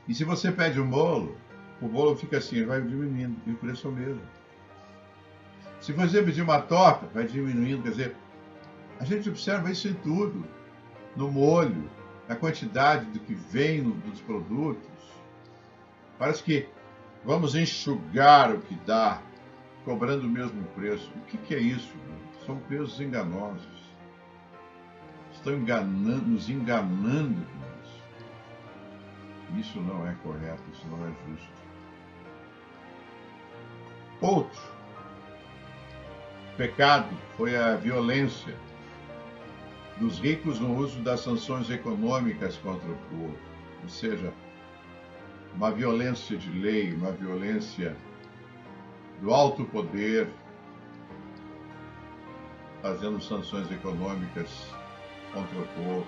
E se você pede um bolo, o bolo fica assim, ele vai diminuindo, e o preço é o mesmo. Se você pedir uma torta, vai diminuindo, quer dizer, a gente observa isso em tudo, no molho, na quantidade do que vem dos produtos. Parece que vamos enxugar o que dá, cobrando o mesmo preço. O que é isso? São preços enganosos. Estão nos enganando com isso. Isso não é correto, isso não é justo. Outro pecado foi a violência dos ricos no uso das sanções econômicas contra o povo. Ou seja, uma violência de lei, uma violência do alto poder, fazendo sanções econômicas contra o povo.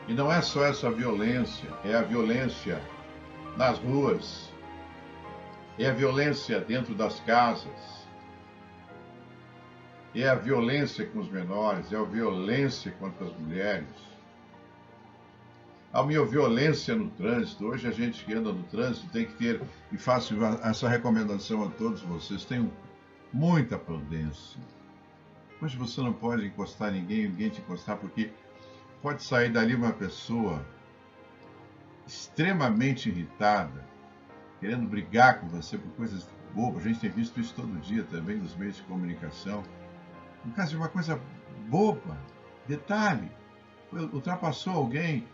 E não é só essa violência, é a violência nas ruas, é a violência dentro das casas, é a violência com os menores, é a violência contra as mulheres. A minha violência no trânsito. Hoje a gente que anda no trânsito tem que ter, e faço essa recomendação a todos vocês, tenham muita prudência. Hoje você não pode encostar ninguém te encostar, porque pode sair dali uma pessoa extremamente irritada, querendo brigar com você por coisas bobas. A gente tem visto isso todo dia também nos meios de comunicação. No caso de uma coisa boba, detalhe, ultrapassou alguém,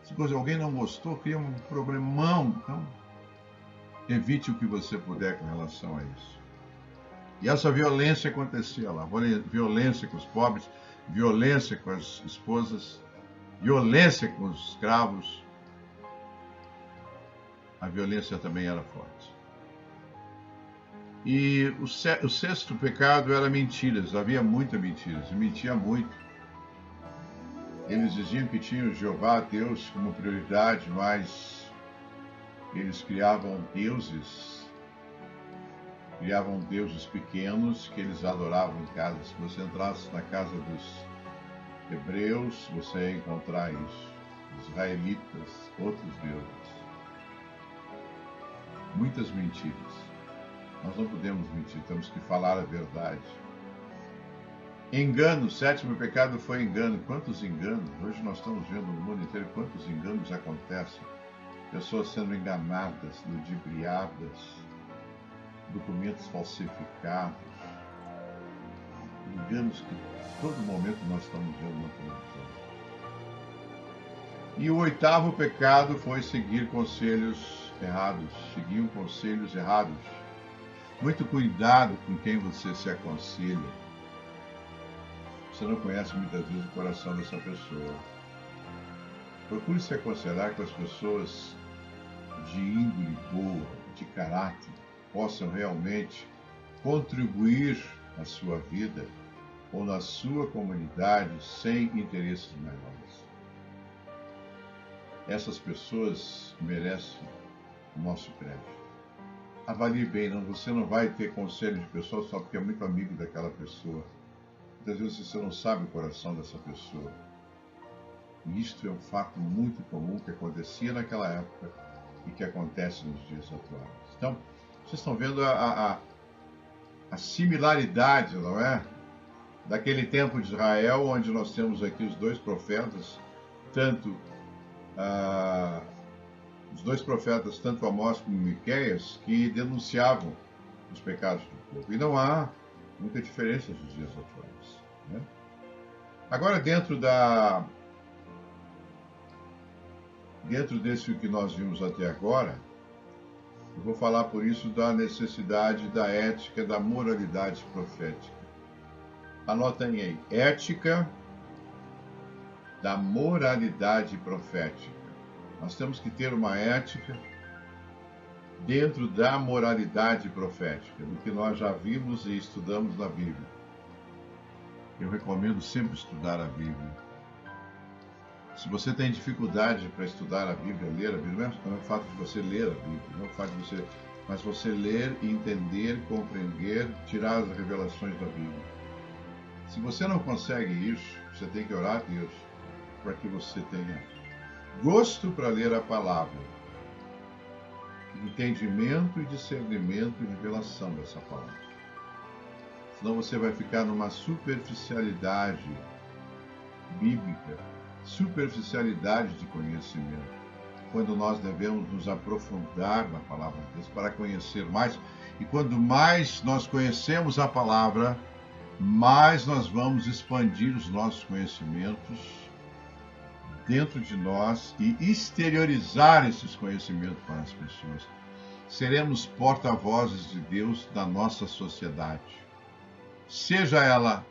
se alguém não gostou, cria um problemão. Então, evite o que você puder com relação a isso. E essa violência acontecia lá, violência com os pobres, violência com as esposas, violência com os escravos. A violência também era forte. E o sexto pecado era mentiras. Havia muita mentira, se mentia muito. Eles diziam que tinham Jeová, Deus, como prioridade, mas eles criavam deuses pequenos que eles adoravam em casa. Se você entrasse na casa dos hebreus, você ia encontrar isso. Israelitas, outros deuses. Muitas mentiras. Nós não podemos mentir, temos que falar a verdade. Engano, o sétimo pecado foi engano. Quantos enganos? Hoje nós estamos vendo no mundo inteiro quantos enganos acontecem. Pessoas sendo enganadas, ludibriadas, documentos falsificados. Enganos que todo momento nós estamos vendo na televisão. E o oitavo pecado foi seguir conselhos errados. Seguiam conselhos errados. Muito cuidado com quem você se aconselha. Você não conhece muitas vezes o coração dessa pessoa. Procure se aconselhar com as pessoas de índole boa, de caráter, possam realmente contribuir na sua vida ou na sua comunidade sem interesses maiores. Essas pessoas merecem o nosso crédito. Avalie bem, você não vai ter conselho de pessoa só porque é muito amigo daquela pessoa. Muitas vezes você não sabe o coração dessa pessoa. E isto é um fato muito comum que acontecia naquela época e que acontece nos dias atuais. Então, vocês estão vendo a similaridade, não é? Daquele tempo de Israel, onde nós temos aqui os dois profetas, tanto Amós como Miqueias, que denunciavam os pecados do povo. E não há muita diferença dos dias atuais. Né? Agora, dentro desse que nós vimos até agora, eu vou falar por isso da necessidade da ética, da moralidade profética. Anotem aí, ética da moralidade profética. Nós temos que ter uma ética dentro da moralidade profética, do que nós já vimos e estudamos na Bíblia. Eu recomendo sempre estudar a Bíblia. Se você tem dificuldade para estudar a Bíblia, ler a Bíblia, não é o fato de você ler a Bíblia, não é o fato de você, mas você ler, entender, compreender, tirar as revelações da Bíblia. Se você não consegue isso, você tem que orar a Deus para que você tenha gosto para ler a palavra, entendimento e discernimento e revelação dessa palavra. Senão você vai ficar numa superficialidade bíblica, superficialidade de conhecimento, quando nós devemos nos aprofundar na palavra de Deus para conhecer mais. E quando mais nós conhecemos a palavra, mais nós vamos expandir os nossos conhecimentos dentro de nós e exteriorizar esses conhecimentos para as pessoas. Seremos porta-vozes de Deus da nossa sociedade, seja ela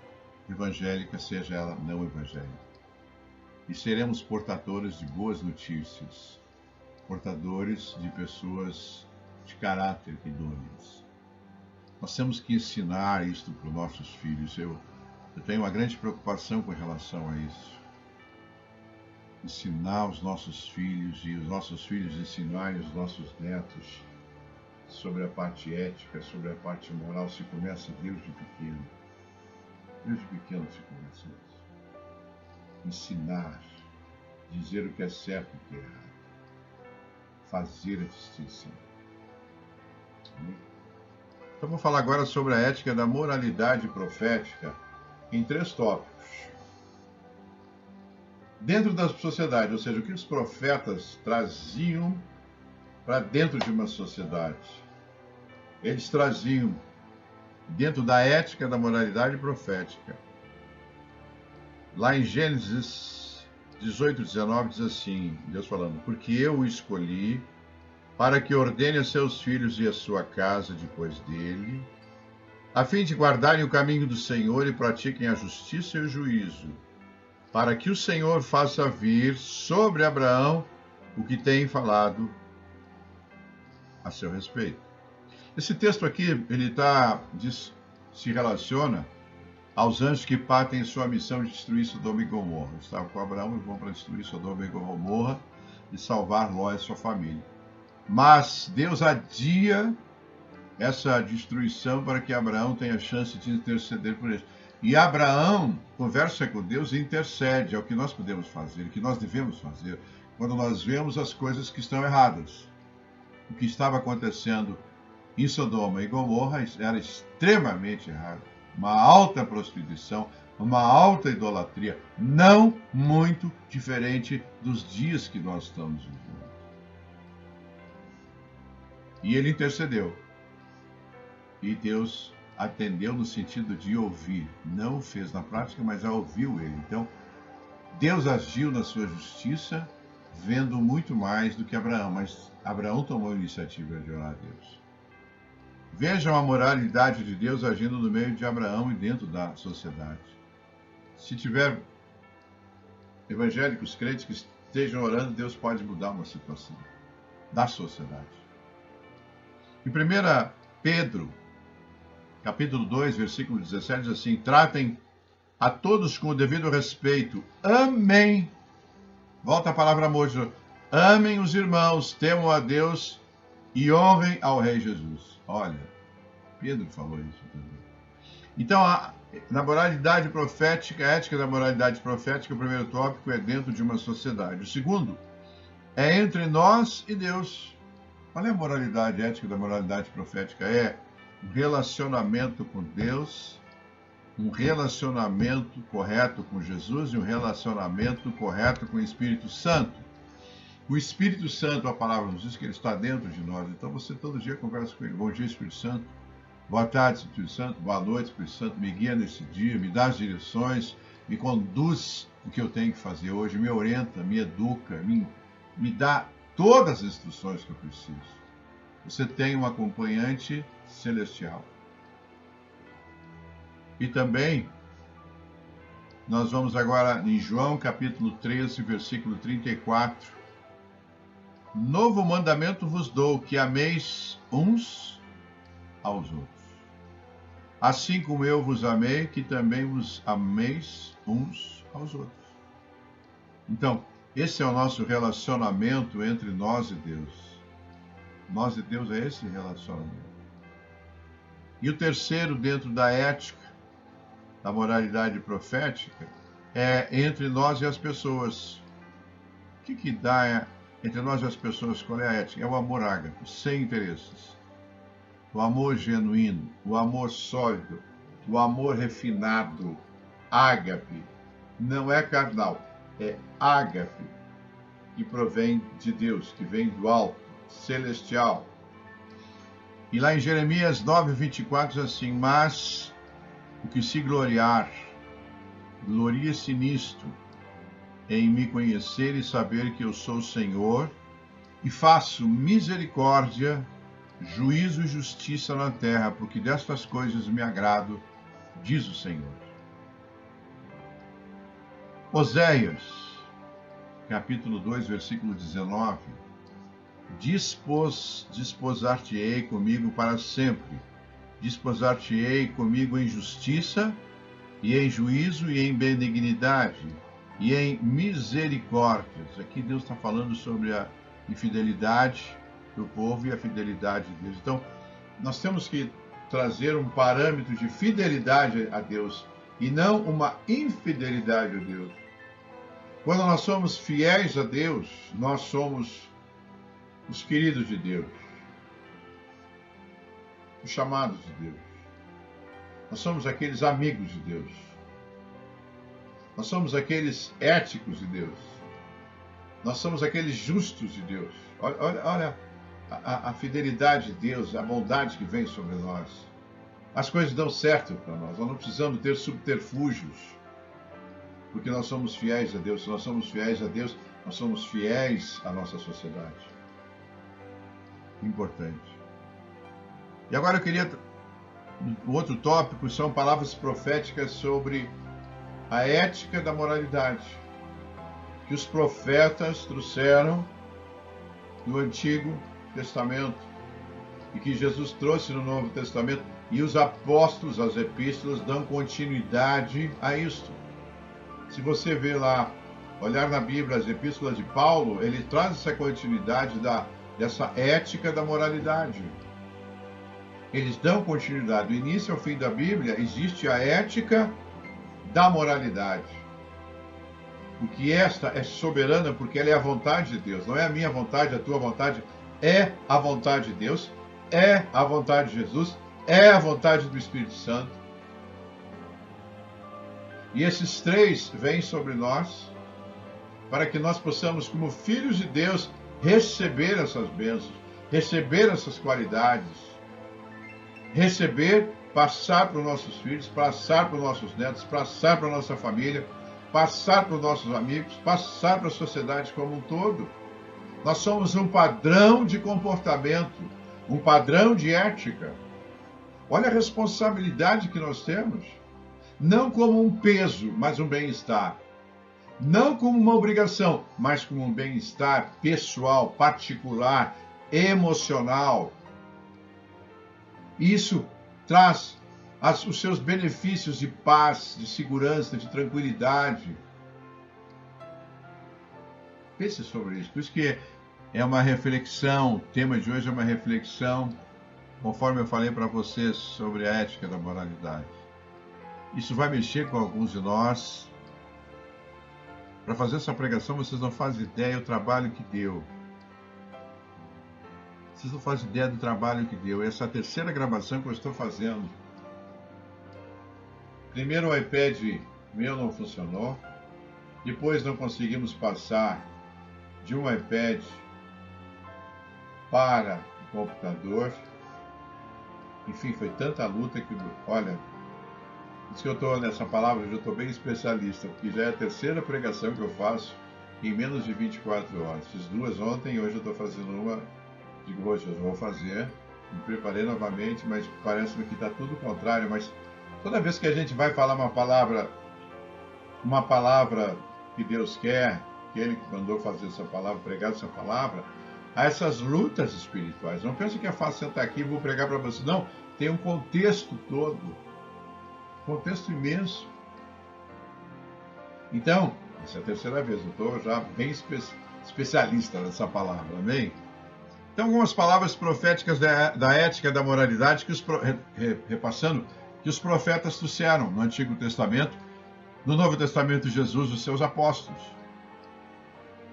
evangélica, seja ela não evangélica. E seremos portadores de boas notícias, portadores de pessoas de caráter idôneas. Nós temos que ensinar isto para os nossos filhos. Eu tenho uma grande preocupação com relação a isso. Ensinar os nossos filhos e os nossos filhos ensinarem os nossos netos sobre a parte ética, sobre a parte moral, se começa desde pequeno. Desde pequeno se começa isso. Ensinar, dizer o que é certo e o que é errado, fazer a distinção. Então vou falar agora sobre a ética da moralidade profética em 3 tópicos. Dentro da sociedade, ou seja, o que os profetas traziam para dentro de uma sociedade. Eles traziam dentro da ética da moralidade profética. Lá em Gênesis 18, 19 diz assim, Deus falando, porque eu o escolhi para que ordene a seus filhos e a sua casa depois dele, a fim de guardarem o caminho do Senhor e pratiquem a justiça e o juízo, para que o Senhor faça vir sobre Abraão o que tem falado a seu respeito. Esse texto aqui, ele se relaciona aos anjos que partem em sua missão de destruir Sodoma e Gomorra. Estavam com Abraão e vão para destruir Sodoma e Gomorra e salvar Ló e sua família. Mas Deus adia essa destruição para que Abraão tenha chance de interceder por eles. E Abraão conversa com Deus e intercede, é o que nós podemos fazer, o que nós devemos fazer, quando nós vemos as coisas que estão erradas. O que estava acontecendo em Sodoma e Gomorra era extremamente errado. Uma alta prostituição, uma alta idolatria, não muito diferente dos dias que nós estamos vivendo. E ele intercedeu. E Deus atendeu no sentido de ouvir. Não o fez na prática, mas ouviu ele. Então, Deus agiu na sua justiça, vendo muito mais do que Abraão. Mas Abraão tomou a iniciativa de orar a Deus. Vejam a moralidade de Deus agindo no meio de Abraão e dentro da sociedade. Se tiver evangélicos, crentes que estejam orando, Deus pode mudar uma situação da sociedade. Em 1 Pedro, capítulo 2, versículo 17, diz assim, tratem a todos com o devido respeito, amem, volta a palavra amor, amem os irmãos, temam a Deus e honrem ao Rei Jesus. Olha, Pedro falou isso também. Então, na moralidade profética, a ética da moralidade profética, o primeiro tópico é dentro de uma sociedade. O segundo é entre nós e Deus. Qual é a moralidade, a ética da moralidade profética? É um relacionamento com Deus, um relacionamento correto com Jesus e um relacionamento correto com o Espírito Santo. O Espírito Santo, a palavra nos diz que ele está dentro de nós. Então você todo dia conversa com ele. Bom dia, Espírito Santo. Boa tarde, Espírito Santo. Boa noite, Espírito Santo. Me guia nesse dia, me dá as direções, me conduz o que eu tenho que fazer hoje, me orienta, me educa, me dá todas as instruções que eu preciso. Você tem um acompanhante celestial. E também Nós vamos agora em João capítulo 13, versículo 34. Novo mandamento vos dou, que ameis uns aos outros. Assim como eu vos amei, que também vos ameis uns aos outros. Então, esse é o nosso relacionamento entre nós e Deus. Nós e Deus é esse relacionamento. E o terceiro, dentro da ética, da moralidade profética, é entre nós e as pessoas. O que dá entre nós e as pessoas? Qual é a ética? É o amor ágape, sem interesses. O amor genuíno, o amor sólido, o amor refinado, ágape. Não é carnal, é ágape, que provém de Deus, que vem do alto, celestial. E lá em Jeremias 9:24 diz assim: mas o que se gloriar, glorie-se nisto, em me conhecer e saber que eu sou o Senhor, e faço misericórdia, juízo e justiça na terra, porque destas coisas me agrado, diz o Senhor. Oséias, capítulo 2, versículo 19. Desposar-te-ei comigo para sempre. Desposar-te-ei comigo em justiça, e em juízo, e em benignidade, e em misericórdias. Aqui Deus está falando sobre a infidelidade do povo e a fidelidade de Deus. Então, nós temos que trazer um parâmetro de fidelidade a Deus e não uma infidelidade a Deus. Quando nós somos fiéis a Deus, nós somos os queridos de Deus, os chamados de Deus. Nós somos aqueles amigos de Deus. Nós somos aqueles éticos de Deus. Nós somos aqueles justos de Deus. Olha a fidelidade de Deus, a bondade que vem sobre nós. As coisas dão certo para nós. Nós não precisamos ter subterfúgios, porque nós somos fiéis a Deus. Se nós somos fiéis a Deus, nós somos fiéis à nossa sociedade. Importante. E agora eu queria... O outro tópico são palavras proféticas sobre a ética da moralidade, que os profetas trouxeram do Antigo Testamento e que Jesus trouxe no Novo Testamento, e os apóstolos, as epístolas, dão continuidade a isto. Se você ver lá, olhar na Bíblia as epístolas de Paulo, ele traz essa continuidade dessa ética da moralidade. Eles dão continuidade. Do início ao fim da Bíblia existe a ética da moralidade. Porque esta é soberana, porque ela é a vontade de Deus. Não é a minha vontade, a tua vontade. É a vontade de Deus, é a vontade de Jesus, é a vontade do Espírito Santo. E esses três vêm sobre nós para que nós possamos, como filhos de Deus, receber essas bênçãos, receber essas qualidades, receber, passar para os nossos filhos, passar para os nossos netos, passar para a nossa família, passar para os nossos amigos, passar para a sociedade como um todo. Nós somos um padrão de comportamento, um padrão de ética. Olha a responsabilidade que nós temos. Não como um peso, mas um bem-estar. Não como uma obrigação, mas como um bem-estar pessoal, particular, emocional. Isso traz os seus benefícios de paz, de segurança, de tranquilidade. Pense sobre isso. Por isso que é uma reflexão, o tema de hoje é uma reflexão, conforme eu falei para vocês sobre a ética da moralidade. Isso vai mexer com alguns de nós. Para fazer essa pregação, vocês não fazem ideia do trabalho que deu. Vocês não fazem ideia do trabalho que deu. Essa é a terceira gravação que eu estou fazendo. Primeiro o iPad meu não funcionou. Depois não conseguimos passar de um iPad para o computador. Enfim, foi tanta luta que, olha, diz que eu estou nessa palavra, eu já estou bem especialista, porque já é a terceira pregação que eu faço em menos de 24 horas. Fiz duas ontem e hoje eu estou fazendo uma. Digo, hoje eu vou fazer, me preparei novamente, mas parece-me que está tudo o contrário. Mas toda vez que a gente vai falar uma palavra uma palavra que Deus quer, que Ele que mandou fazer essa palavra, pregar essa palavra, há essas lutas espirituais. Não pense que é fácil sentar aqui e vou pregar para você. Não, tem um contexto todo, um contexto imenso. Então, essa é a terceira vez, eu estou já bem especialista nessa palavra, amém? Então, algumas palavras proféticas da ética e da moralidade, repassando, que os profetas trouxeram no Antigo Testamento, no Novo Testamento, Jesus, os seus apóstolos,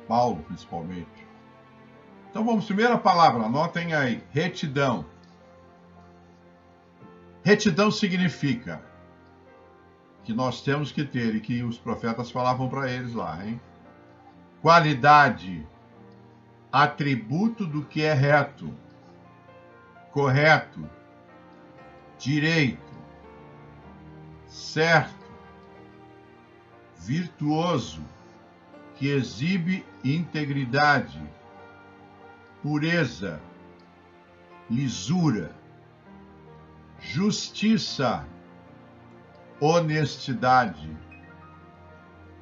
Paulo principalmente. Então vamos, primeira palavra, anotem aí, retidão. Retidão significa que nós temos que ter, e que os profetas falavam para eles lá, hein? Qualidade, atributo do que é reto, correto, direito, certo, virtuoso, que exibe integridade, pureza, lisura, justiça, honestidade.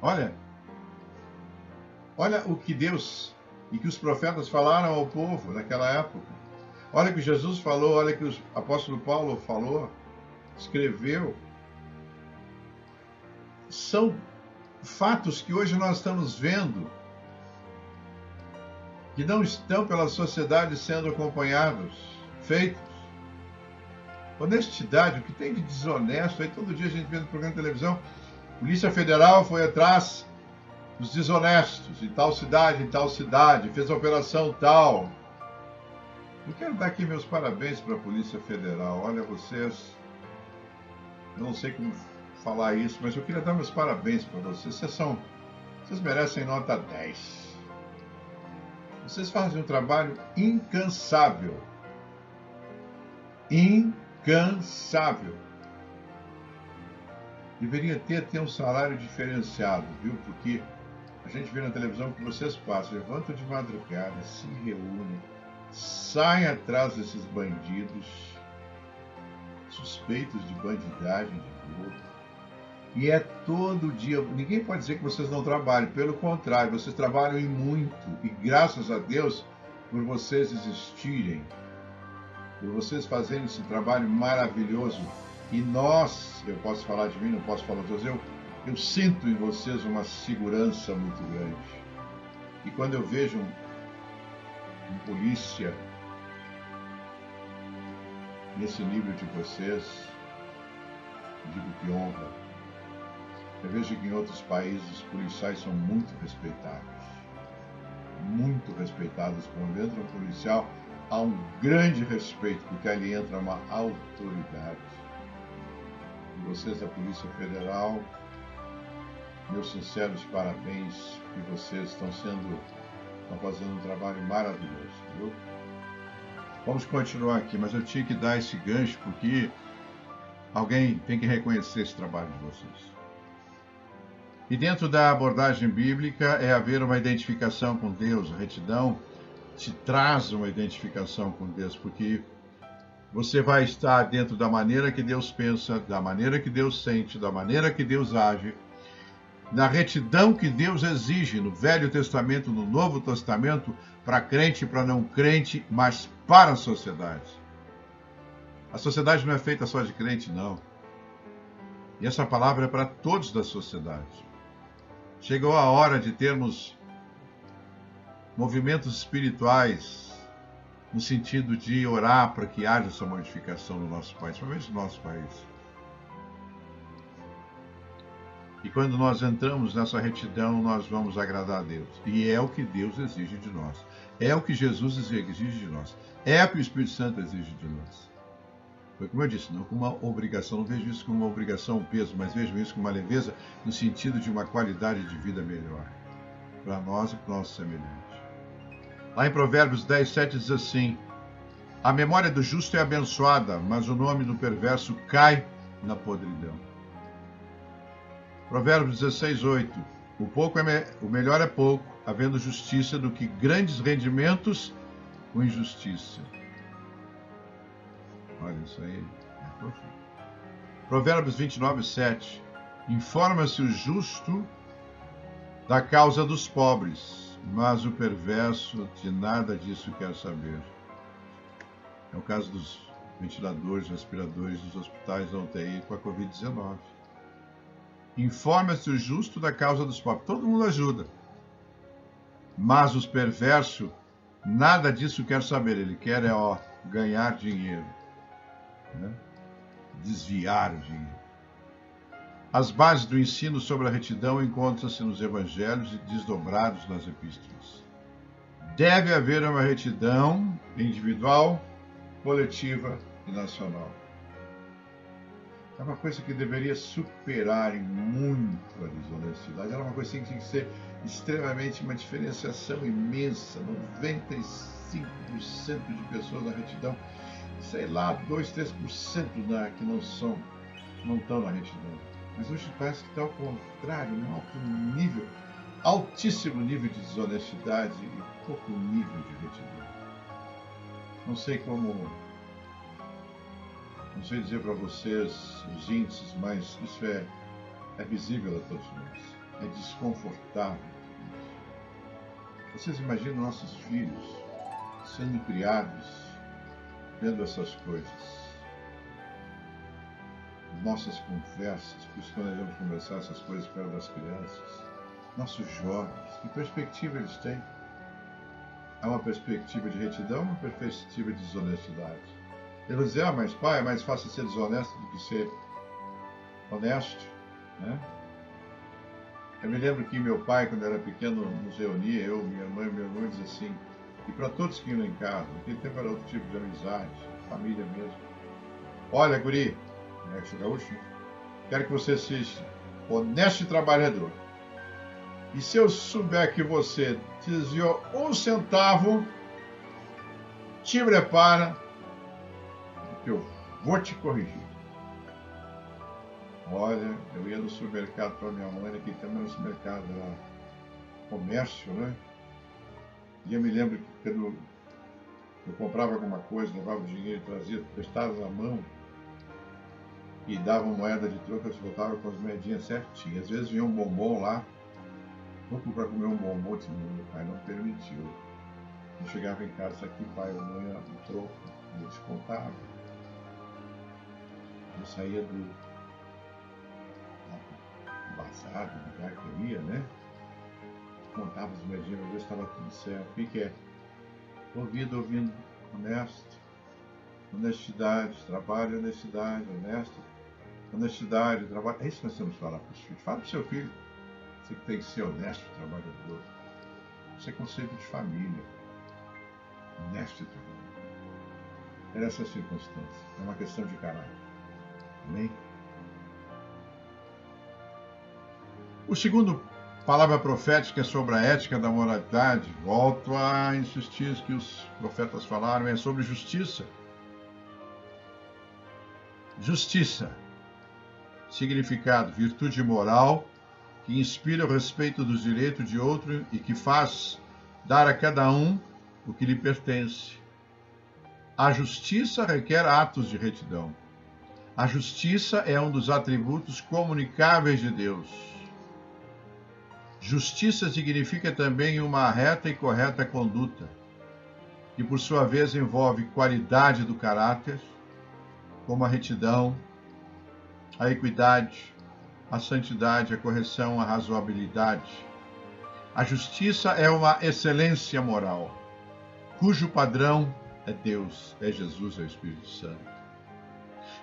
Olha o que Deus e que os profetas falaram ao povo naquela época. Olha o que Jesus falou, olha o que o apóstolo Paulo falou, escreveu. São fatos que hoje nós estamos vendo que não estão pela sociedade sendo acompanhados, feitos. Honestidade, o que tem de desonesto, aí todo dia a gente vê no programa de televisão, Polícia Federal foi atrás dos desonestos, em tal cidade, fez a operação tal. Eu quero dar aqui meus parabéns para a Polícia Federal. Olha, vocês, eu não sei como falar isso, mas eu queria dar meus parabéns para vocês. Vocês merecem nota 10. Vocês fazem um trabalho incansável. Incansável. Deveria ter um salário diferenciado, viu? Porque a gente vê na televisão que vocês passam, levantam de madrugada, se reúnem, saem atrás desses bandidos, suspeitos de bandidagem, de roubo. E é todo dia. Ninguém pode dizer que vocês não trabalham. Pelo contrário, vocês trabalham e muito. E graças a Deus por vocês existirem, por vocês fazerem esse trabalho maravilhoso. E nós, eu posso falar de mim, não posso falar de vocês, eu sinto em vocês uma segurança muito grande. E quando eu vejo um polícia nesse nível de vocês, digo que honra. Eu vejo que em outros países os policiais são muito respeitados. Muito respeitados. Quando entra um policial, há um grande respeito, porque ali entra uma autoridade. E vocês da Polícia Federal, meus sinceros parabéns, que vocês estão fazendo um trabalho maravilhoso, viu? Vamos continuar aqui, mas eu tinha que dar esse gancho, porque alguém tem que reconhecer esse trabalho de vocês. E dentro da abordagem bíblica é haver uma identificação com Deus. A retidão te traz uma identificação com Deus, porque você vai estar dentro da maneira que Deus pensa, da maneira que Deus sente, da maneira que Deus age, na retidão que Deus exige no Velho Testamento, no Novo Testamento, para crente e para não crente, mas para a sociedade. A sociedade não é feita só de crente, não. E essa palavra é para todos da sociedade. Chegou a hora de termos movimentos espirituais no sentido de orar para que haja essa modificação no nosso país, principalmente no nosso país. E quando nós entramos nessa retidão, nós vamos agradar a Deus. E é o que Deus exige de nós. É o que Jesus exige de nós. É o que o Espírito Santo exige de nós. Foi como eu disse, não como uma obrigação, não vejo isso como uma obrigação, um peso, mas vejo isso como uma leveza no sentido de uma qualidade de vida melhor, para nós e para o nosso semelhante. Lá em Provérbios 10, 7 diz assim: a memória do justo é abençoada, mas o nome do perverso cai na podridão. Provérbios 16, 8: o melhor é pouco, havendo justiça, do que grandes rendimentos com injustiça. Olha, isso aí é profundo. Provérbios 29, 7: Informa-se o justo da causa dos pobres, mas o perverso de nada disso quer saber. É o caso dos ventiladores, respiradores dos hospitais da UTI com a Covid-19. Informa-se o justo da causa dos pobres. Todo mundo ajuda. Mas os perversos, nada disso quer saber. Ele quer ganhar dinheiro. Né? Desviar o dinheiro. As bases do ensino sobre a retidão encontram-se nos evangelhos e desdobrados nas epístolas. Deve haver uma retidão individual, coletiva e nacional. É uma coisa que deveria superar em muito a desonestidade. Era uma coisa assim que tinha que ser extremamente, uma diferenciação imensa. 95% de pessoas na retidão, sei lá, 2, 3% que não estão na retidão. Mas hoje parece que está ao contrário, um altíssimo nível de desonestidade e pouco nível de retidão. Não sei dizer para vocês os índices, mas isso é visível a todos nós. É desconfortável. Vocês imaginam nossos filhos sendo criados vendo essas coisas? Nossas conversas, por isso que nós vamos conversar essas coisas perto das crianças, nossos jovens, que perspectiva eles têm? Há uma perspectiva de retidão, uma perspectiva de desonestidade. Eles vão dizer, mas pai, é mais fácil ser desonesto do que ser honesto, né? Eu me lembro que meu pai, quando era pequeno, nos reunia, eu, minha mãe e meu irmão, dizia assim, e para todos que iam em casa, naquele tempo era outro tipo de amizade, família mesmo. Olha, guri, gaúcho, quero que você seja honesto e trabalhador. E se eu souber que você desviou 1 centavo, te prepara, porque eu vou te corrigir. Olha, eu ia no supermercado para minha mãe, naquele tempo no supermercado era comércio, né? E eu me lembro que quando eu comprava alguma coisa, levava o dinheiro, trazia, prestava na mão, e dava uma moeda de troco, eu voltava com as moedinhas certinhas. Às vezes vinha um bombom lá, vou para comer um bombom, meu pai não permitiu. Eu chegava em casa, aqui pai, eu não ia no troco, eu descontava. Eu saía do bazar, do lugar que eu ia, né? Contava as moedinhas, para ver se estava tudo certo. O que é? Ouvindo, honesto, honestidade, trabalho, honestidade, honesto. Honestidade, trabalho. É isso que nós temos que falar para os filhos. Fala para o seu filho. Você que tem que ser honesto, trabalhador. Isso é conceito de família. Honesto e trabalhador. É essa circunstância. É uma questão de caráter. Amém? O segundo palavra profética é sobre a ética da moralidade. Volto a insistir que os profetas falaram, é sobre justiça. Justiça. Significado, virtude moral que inspira o respeito dos direitos de outro e que faz dar a cada um o que lhe pertence. A justiça requer atos de retidão. A justiça é um dos atributos comunicáveis de Deus. Justiça significa também uma reta e correta conduta, que por sua vez envolve qualidade do caráter, como a retidão, a equidade, a santidade, a correção, a razoabilidade. A justiça é uma excelência moral, cujo padrão é Deus, é Jesus, é o Espírito Santo.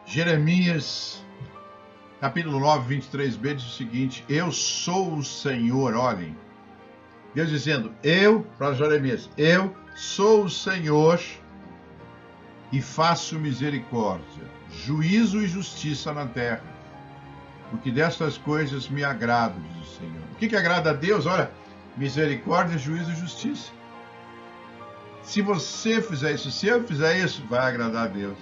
Jeremias, capítulo 9, 23b, diz o seguinte, eu sou o Senhor, olhem, Deus dizendo, para Jeremias, eu sou o Senhor e faço misericórdia, juízo e justiça na terra, porque destas coisas me agrado, diz o Senhor. O que agrada a Deus? Olha, misericórdia, juízo e justiça. Se você fizer isso, se eu fizer isso, vai agradar a Deus.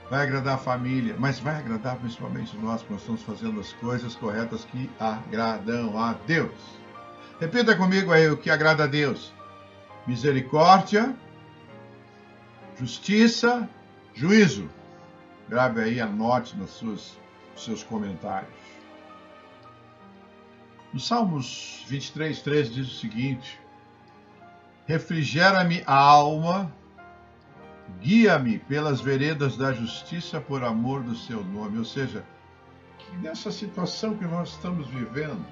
Vai agradar a família, mas vai agradar principalmente nós, que nós estamos fazendo as coisas corretas que agradam a Deus. Repita comigo aí o que agrada a Deus. Misericórdia, justiça, juízo. Grave aí, anote nos seus comentários. No Salmos 23:3 diz o seguinte: refrigera-me a alma, guia-me pelas veredas da justiça por amor do seu nome. Ou seja, que nessa situação que nós estamos vivendo,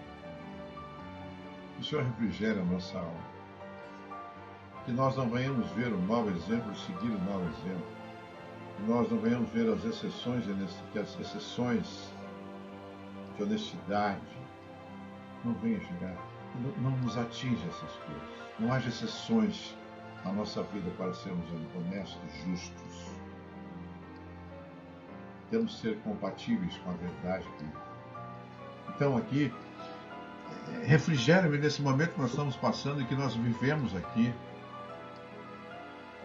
o Senhor refrigera a nossa alma. Que nós não venhamos ver o mau exemplo, seguir o mau exemplo. Que nós não venhamos ver as exceções de honestidade não venha chegar, não nos atinja essas coisas. Não haja exceções na nossa vida para sermos honestos, justos. Temos que ser compatíveis com a verdade. Então aqui, refrigera-me nesse momento que nós estamos passando e que nós vivemos aqui.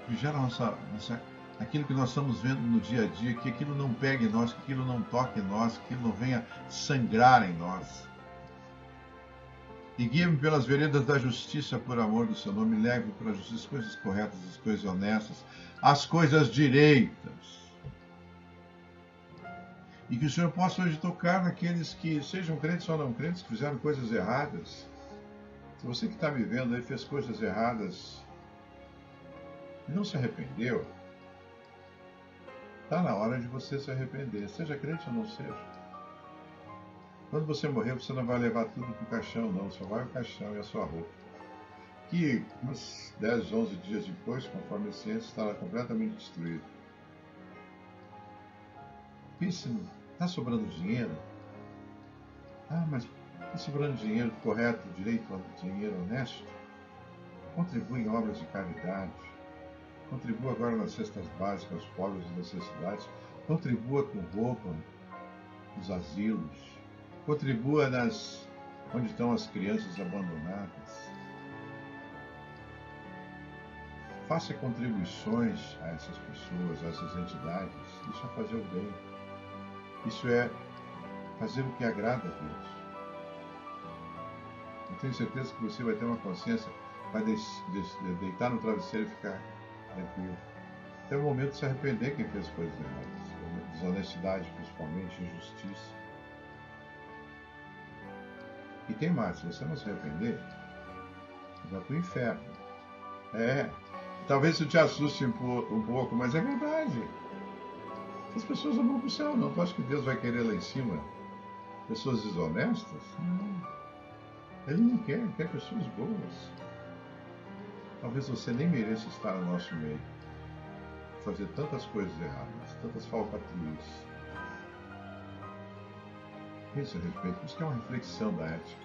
Refrigera aquilo que nós estamos vendo no dia a dia, que aquilo não pegue em nós, que aquilo não toque em nós, que aquilo não venha sangrar em nós. E guia-me pelas veredas da justiça por amor do seu nome, leve para a justiça as coisas corretas, as coisas honestas, as coisas direitas. E que o Senhor possa hoje tocar naqueles que, sejam crentes ou não crentes, que fizeram coisas erradas. Se você que está vivendo aí fez coisas erradas e não se arrependeu, está na hora de você se arrepender, seja crente ou não seja. Quando você morrer, você não vai levar tudo para o caixão, não. Só vai o caixão e a sua roupa. Que uns 10, 11 dias depois, conforme a ciência, estará completamente destruído. Pense, está sobrando dinheiro? Ah, mas está sobrando dinheiro correto, direito ao dinheiro honesto? Contribua em obras de caridade. Contribua agora nas cestas básicas, aos pobres e necessidades. Contribua com roupa nos asilos. Contribua onde estão as crianças abandonadas. Faça contribuições a essas pessoas, a essas entidades. Isso é fazer o bem. Isso é fazer o que agrada a Deus. Eu tenho certeza que você vai ter uma consciência, vai deitar no travesseiro e ficar tranquilo. Até o momento de se arrepender quem fez coisas erradas. Desonestidade, principalmente, injustiça. E tem mais, se você não se arrepender, vai para o inferno. Talvez isso te assuste um pouco, mas é verdade. As pessoas não vão para o céu, não. Tu acha que Deus vai querer lá em cima pessoas desonestas? Não. Ele não quer, ele quer pessoas boas. Talvez você nem mereça estar no nosso meio, fazer tantas coisas erradas, tantas falcatruas. Pense a respeito, isso é uma reflexão da ética.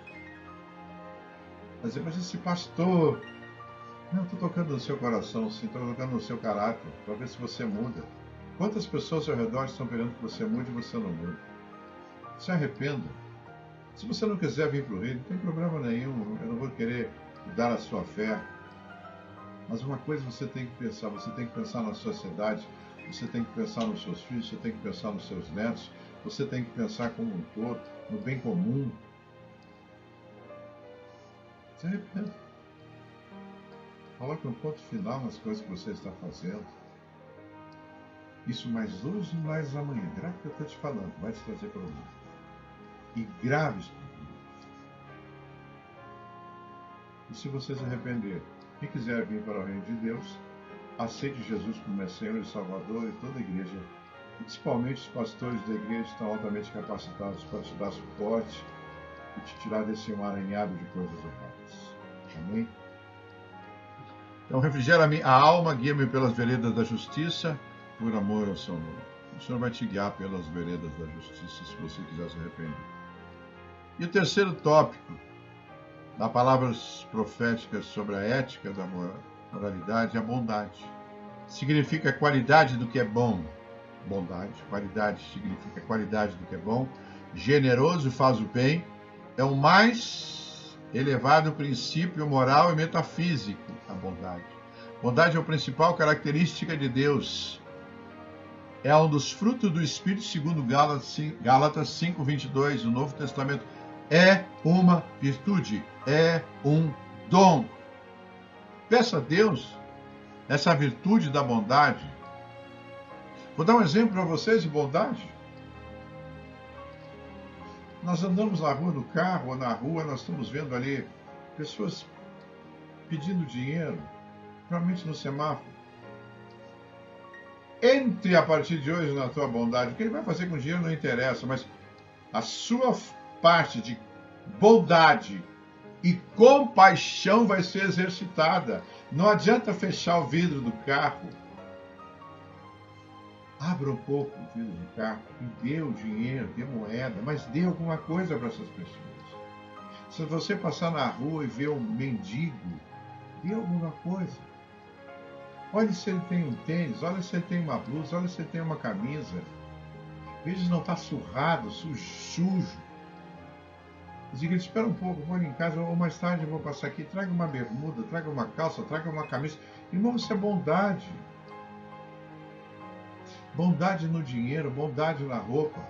Mas esse pastor, não, estou tocando no seu coração, sim, estou tocando no seu caráter, para ver se você muda. Quantas pessoas ao redor estão querendo que você mude e você não muda? Se arrependa. Se você não quiser vir para o Rio, não tem problema nenhum, eu não vou querer mudar a sua fé. Mas uma coisa você tem que pensar na sociedade, você tem que pensar nos seus filhos, você tem que pensar nos seus netos, você tem que pensar como um todo, no bem comum. Se arrependa. Coloque um ponto final nas coisas que você está fazendo. Isso mais hoje e mais amanhã. Grave o que eu estou te falando, vai te trazer problema. E grave os problemas. E se você se arrepender e quiser vir para o reino de Deus, aceite Jesus como é Senhor e Salvador, e toda a igreja, principalmente os pastores da igreja, estão altamente capacitados para te dar suporte e te tirar desse emaranhado de coisas erradas. Amém? Então refrigera-me a alma, guia-me pelas veredas da justiça, por amor ao seu nome. O Senhor vai te guiar pelas veredas da justiça, se você quiser se arrepender. E o terceiro tópico, da palavras proféticas sobre a ética da moralidade, é a bondade. Significa qualidade do que é bom. Bondade, qualidade significa qualidade do que é bom. Generoso, faz o bem. É o mais elevado princípio moral e metafísico, a bondade. Bondade é a principal característica de Deus. É um dos frutos do Espírito, segundo Gálatas 5:22, o Novo Testamento. É uma virtude, é um dom. Peça a Deus essa virtude da bondade. Vou dar um exemplo para vocês de bondade. Nós andamos na rua do carro ou na rua, nós estamos vendo ali pessoas pedindo dinheiro, provavelmente no semáforo. Entre a partir de hoje na tua bondade. O que ele vai fazer com o dinheiro não interessa, mas a sua parte de bondade e compaixão vai ser exercitada. Não adianta fechar o vidro do carro. Abra um pouco o vidro do carro e dê o dinheiro, dê moeda, mas dê alguma coisa para essas pessoas. Se você passar na rua e ver um mendigo, dê alguma coisa. Olhe se ele tem um tênis, olha se ele tem uma blusa, olha se ele tem uma camisa. Veja se não está surrado, sujo. Diga, espera um pouco, vou ali em casa, ou mais tarde eu vou passar aqui, traga uma bermuda, traga uma calça, traga uma camisa. Irmão, isso é bondade. Bondade no dinheiro, bondade na roupa,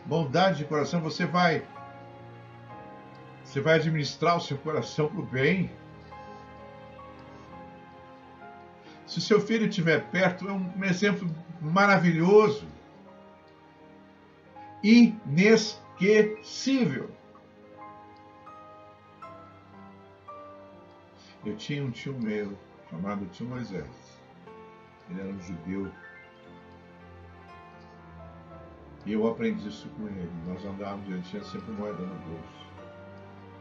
bondade de coração. Você vai administrar o seu coração para o bem. Se o seu filho estiver perto, é um exemplo maravilhoso, inesquecível. Eu tinha um tio meu, chamado tio Moisés. Ele era um judeu. E eu aprendi isso com ele. Nós andávamos, ele tinha sempre moeda no bolso.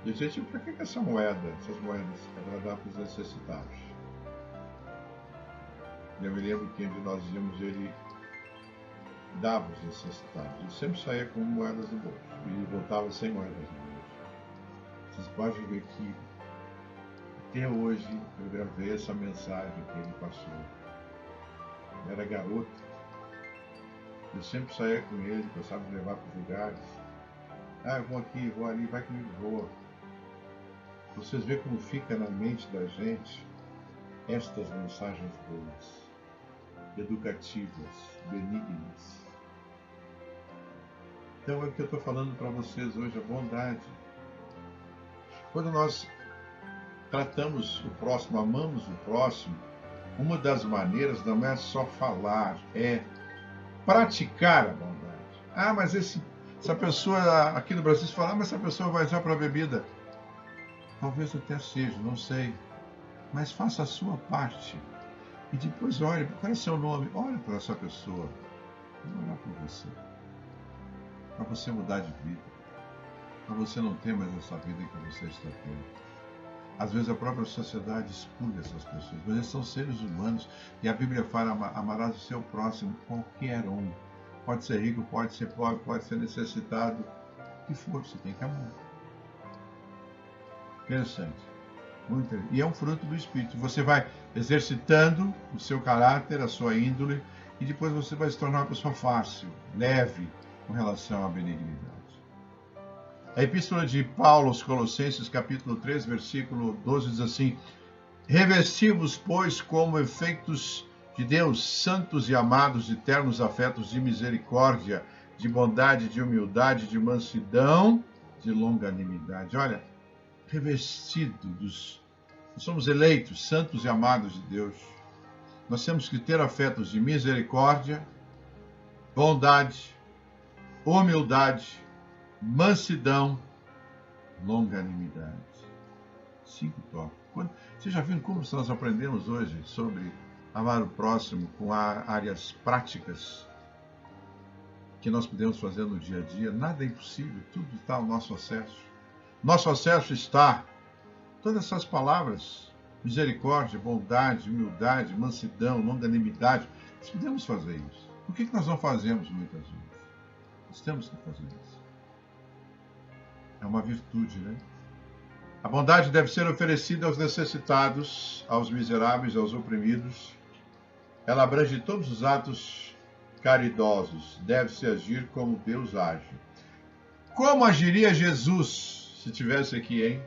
E eu dizia, tio, para que essa moeda, essas moedas? Para dar para os necessitados. Eu me lembro que onde nós íamos, ele dava os necessitados. Ele sempre saía com moedas no bolso. E ele voltava sem moedas no bolso. Vocês podem ver que até hoje eu gravei essa mensagem que ele passou. Ele era garoto. Eu sempre saía com ele, gostava de levar para os lugares. Eu vou aqui, vou ali, vai comigo, voa. Vocês veem como fica na mente da gente estas mensagens boas, educativas, benignas. Então é o que eu estou falando para vocês hoje, a bondade. Quando nós tratamos o próximo, amamos o próximo, uma das maneiras não é só falar, é praticar a bondade. Mas essa pessoa aqui no Brasil fala, mas essa pessoa vai usar para bebida. Talvez até seja, não sei. Mas faça a sua parte. E depois olhe, qual é o seu nome? Olhe para essa pessoa. Vou olhar por você. Para você mudar de vida. Para você não ter mais essa vida que você está tendo. Às vezes a própria sociedade exclui essas pessoas, mas eles são seres humanos. E a Bíblia fala, amarás o seu próximo, qualquer um. Pode ser rico, pode ser pobre, pode ser necessitado. O que for, você tem que amar. Interessante. Muito. E é um fruto do Espírito. Você vai exercitando o seu caráter, a sua índole, e depois você vai se tornar uma pessoa fácil, leve, com relação à benignidade. A epístola de Paulo aos Colossenses, capítulo 3, versículo 12, diz assim: revesti-vos, pois, como efeitos de Deus, santos e amados, de ternos afetos de misericórdia, de bondade, de humildade, de mansidão, de longanimidade. Olha, revestidos, nós somos eleitos, santos e amados de Deus. Nós temos que ter afetos de misericórdia, bondade, humildade, mansidão, longanimidade. 5 tópicos. Vocês já viram como nós aprendemos hoje sobre amar o próximo com áreas práticas que nós podemos fazer no dia a dia? Nada é impossível, tudo está ao nosso acesso. Nosso acesso está todas essas palavras: misericórdia, bondade, humildade, mansidão, longanimidade. Nós podemos fazer isso. Por que nós não fazemos muitas vezes? Nós temos que fazer isso. É uma virtude, né? A bondade deve ser oferecida aos necessitados, aos miseráveis, aos oprimidos. Ela abrange todos os atos caridosos. Deve-se agir como Deus age. Como agiria Jesus se estivesse aqui, hein?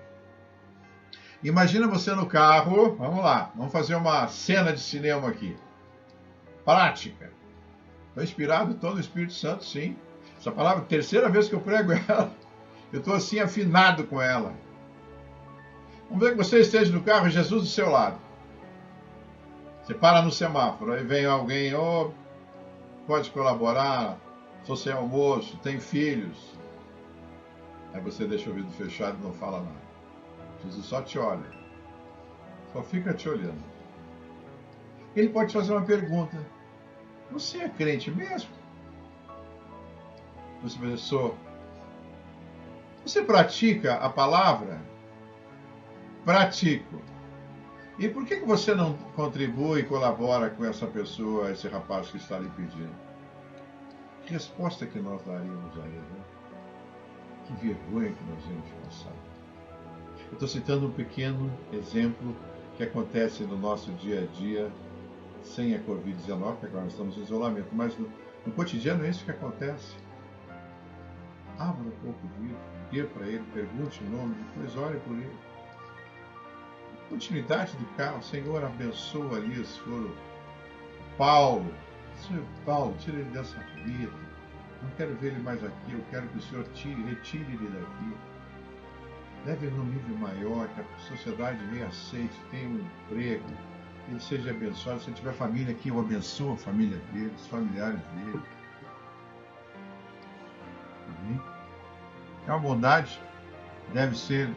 Imagina você no carro. Vamos lá, vamos fazer uma cena de cinema aqui. Prática. Estou inspirado todo o Espírito Santo, sim. Essa palavra, terceira vez que eu prego ela. Eu estou assim afinado com ela. Vamos ver que você esteja no carro e Jesus do seu lado. Você para no semáforo, aí vem alguém, pode colaborar, sou sem almoço, tem filhos. Aí você deixa o ouvido fechado e não fala nada. Jesus só te olha. Só fica te olhando. Ele pode te fazer uma pergunta. Você é crente mesmo? Você pensou. Você pratica a palavra? Pratico. E por que você não contribui e colabora com essa pessoa, esse rapaz que está lhe pedindo? Que resposta que nós daríamos a ele? Né? Que vergonha que nós íamos passar. Eu estou citando um pequeno exemplo que acontece no nosso dia a dia, sem a Covid-19, porque agora nós estamos em isolamento, mas no cotidiano é isso que acontece. Abra um pouco o livro, dê para ele, pergunte o nome, depois ore por ele. Continuidade do carro, Senhor, abençoa ali se for o Paulo. Senhor Paulo, tira ele dessa vida. Não quero ver ele mais aqui, eu quero que o Senhor retire ele daqui. Leve ele num nível maior, que a sociedade reaceite, tenha um emprego, que ele seja abençoado. Se ele tiver família aqui, eu abençoo a família dele, os familiares dele. Amém? É uma bondade, deve ser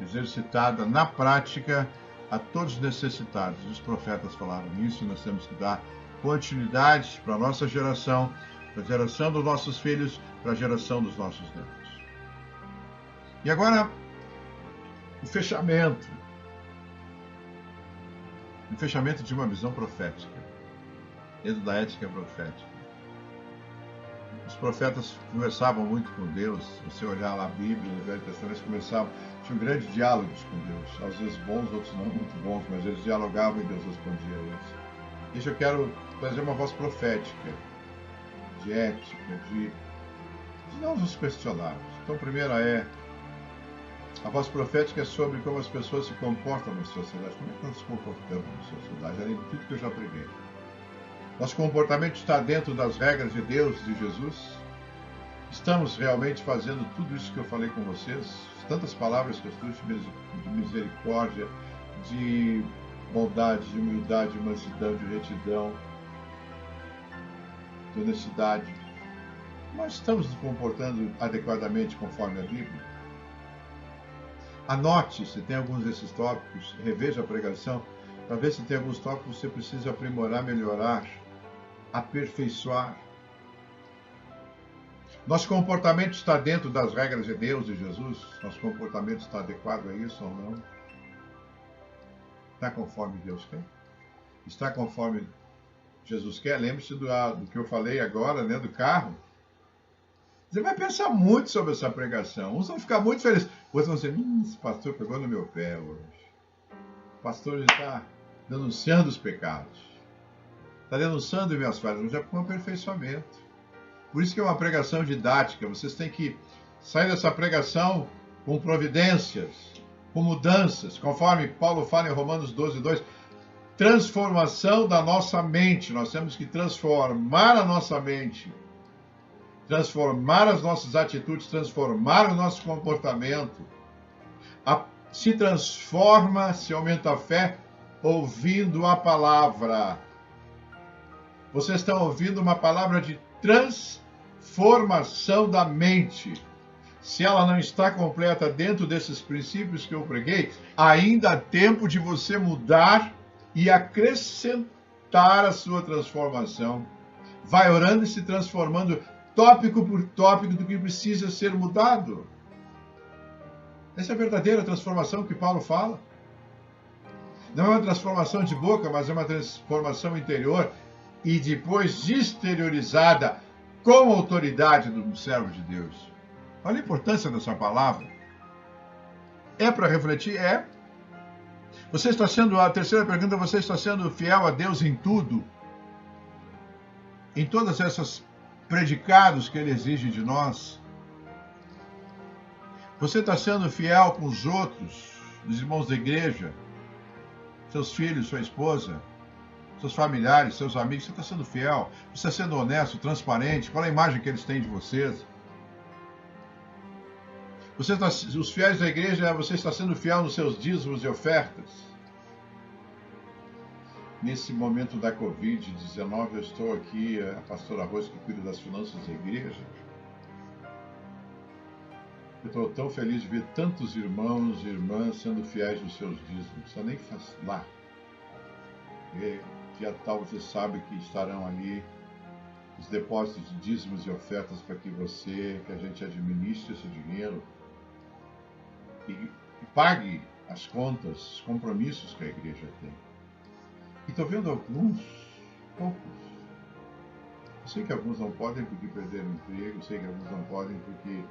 exercitada na prática a todos os necessitados. Os profetas falaram nisso, nós temos que dar continuidade para a nossa geração, para a geração dos nossos filhos, para a geração dos nossos netos. E agora, o fechamento de uma visão profética, dentro da ética profética. Os profetas conversavam muito com Deus. Se você olhar lá a Bíblia, no Velho Testamento, eles tinham grandes diálogos com Deus. Às vezes bons, outros não muito bons, mas eles dialogavam e Deus respondia a eles. Hoje eu quero trazer uma voz profética, de ética, de não nos questionarmos. Então, a primeira a voz profética é sobre como as pessoas se comportam na sociedade. Como é que nós nos comportamos na sociedade? Além de tudo que eu já preguei. Nosso comportamento está dentro das regras de Deus, de Jesus? Estamos realmente fazendo tudo isso que eu falei com vocês? Tantas palavras que eu trouxe de misericórdia, de bondade, de humildade, de mansidão, de retidão, de honestidade. Nós estamos nos comportando adequadamente conforme a Bíblia? Anote se tem alguns desses tópicos, reveja a pregação, para ver se tem alguns tópicos que você precisa aprimorar, melhorar, aperfeiçoar. Nosso comportamento está dentro das regras de Deus e Jesus? Nosso comportamento está adequado a isso ou não? Está conforme Deus quer? Está conforme Jesus quer? Lembre-se do que eu falei agora, né, do carro. Você vai pensar muito sobre essa pregação. Uns vão ficar muito felizes. Outros vão dizer, esse pastor pegou no meu pé hoje. O pastor está denunciando os pecados. Está denunciando minhas falhas, mas é com aperfeiçoamento. Por isso que é uma pregação didática. Vocês têm que sair dessa pregação com providências, com mudanças, conforme Paulo fala em Romanos 12:2. Transformação da nossa mente. Nós temos que transformar a nossa mente, transformar as nossas atitudes, transformar o nosso comportamento. Se transforma, se aumenta a fé, ouvindo a palavra. Vocês estão ouvindo uma palavra de transformação da mente. Se ela não está completa dentro desses princípios que eu preguei, ainda há tempo de você mudar e acrescentar a sua transformação. Vai orando e se transformando tópico por tópico do que precisa ser mudado. Essa é a verdadeira transformação que Paulo fala. Não é uma transformação de boca, mas é uma transformação interior e depois exteriorizada com a autoridade do servo de Deus. Olha a importância dessa palavra. É para refletir? É. Você está sendo, a terceira pergunta, você está sendo fiel a Deus em tudo? Em todas essas predicados que Ele exige de nós? Você está sendo fiel com os outros, os irmãos da igreja, seus filhos, sua esposa, seus familiares, seus amigos? Você está sendo fiel? Você está sendo honesto, transparente? Qual é a imagem que eles têm de vocês? Os fiéis da igreja, você está sendo fiel nos seus dízimos e ofertas? Nesse momento da Covid-19, eu estou aqui, a pastora Rose, que cuida das finanças da igreja. Eu estou tão feliz de ver tantos irmãos e irmãs sendo fiéis nos seus dízimos. Não precisa nem lá. E dia tal você sabe que estarão ali os depósitos de dízimos e ofertas para que a gente administre esse dinheiro e pague as contas, os compromissos que a igreja tem. E estou vendo poucos. Eu sei que alguns não podem porque perderam o emprego, eu sei que alguns não podem porque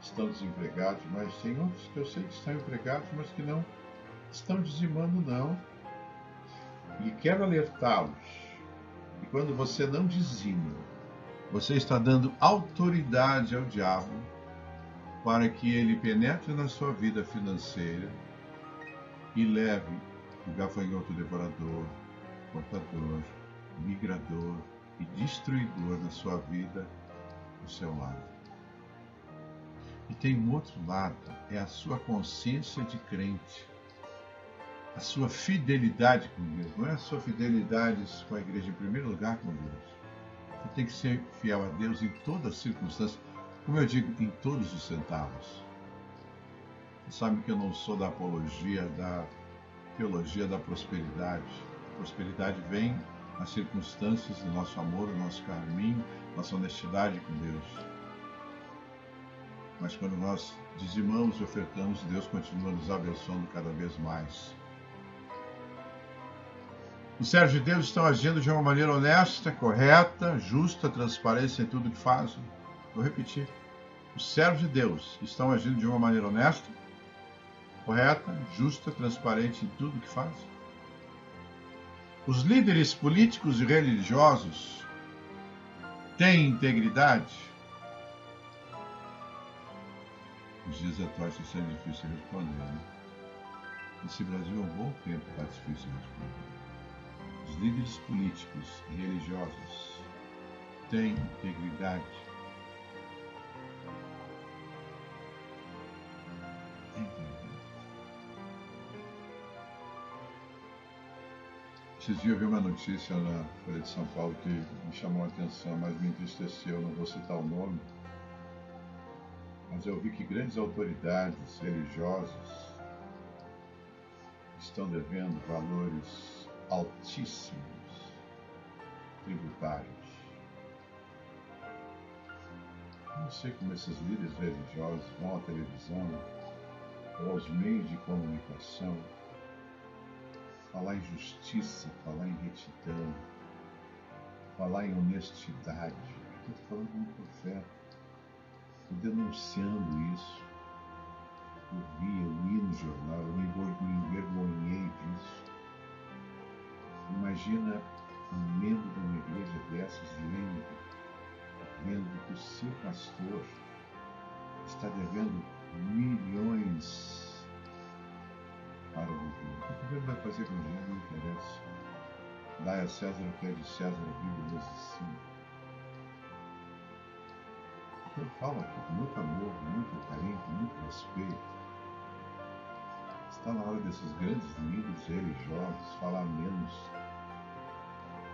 estão desempregados, mas tem outros que eu sei que estão empregados, mas que não estão dizimando, não. E quero alertá-los que quando você não dizima, você está dando autoridade ao diabo para que ele penetre na sua vida financeira e leve o gafanhoto devorador, portador, migrador e destruidor na sua vida, do seu lado. E tem um outro lado, é a sua consciência de crente, a sua fidelidade com Deus. Não é a sua fidelidade com a igreja, em primeiro lugar com Deus. Você tem que ser fiel a Deus em todas as circunstâncias, como eu digo, em todos os centavos. Você sabe que eu não sou da apologia, da teologia da prosperidade. A prosperidade vem nas circunstâncias do nosso amor, do nosso caminho, nossa honestidade com Deus. Mas quando nós dizimamos e ofertamos, Deus continua nos abençoando cada vez mais. Os servos de Deus estão agindo de uma maneira honesta, correta, justa, transparente em tudo que fazem. Vou repetir. Os servos de Deus estão agindo de uma maneira honesta, correta, justa, transparente em tudo que fazem. Os líderes políticos e religiosos têm integridade. Os dias atuais estão sendo difíceis de responder, né? Esse Brasil há um bom tempo está difícil de responder. Os líderes políticos e religiosos têm integridade. Esses dias eu vi uma notícia na Folha de São Paulo que me chamou a atenção, mas me entristeceu, não vou citar o nome. Mas eu vi que grandes autoridades religiosas estão devendo valores altíssimos tributários. Eu não sei como esses líderes religiosos vão à televisão ou aos meios de comunicação falar em justiça, falar em retidão, falar em honestidade. Eu estou falando como profeta, estou denunciando isso. Eu li no jornal, eu me envergonhei disso. Imagina um membro de uma igreja dessas vendo que o seu pastor está devendo milhões para o governo. O que o governo vai fazer com o dinheiro não interessa. Dai a César o que é de César, a Bíblia diz assim. Eu falo aqui com muito amor, com muito carinho, com muito respeito. Está na hora desses grandes líderes religiosos falar menos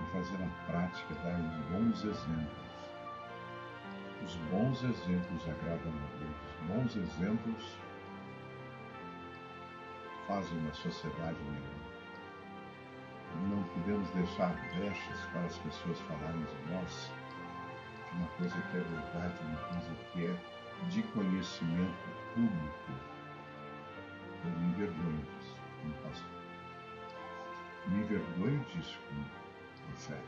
e fazer na prática, dar bons exemplos. Os bons exemplos agradam a Deus. Os bons exemplos fazem uma sociedade melhor. Não podemos deixar brechas para as pessoas falarem de nós de uma coisa que é verdade, uma coisa que é de conhecimento público. Eu me envergonho disso como pastor. Me envergonho disso como profeta.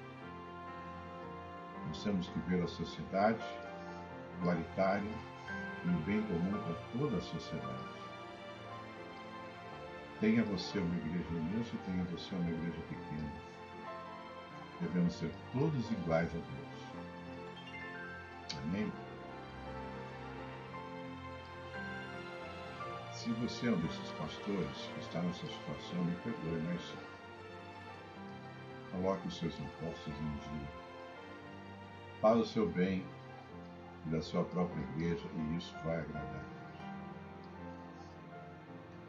Nós temos que ver a sociedade igualitária e o bem comum para toda a sociedade. Tenha você uma igreja imensa e tenha você uma igreja pequena. Devemos ser todos iguais a Deus. Amém? Se você é um desses pastores que está nessa situação, me perdoe, mas coloque os seus impostos em dia. Para o seu bem e da sua própria igreja, e isso vai agradar.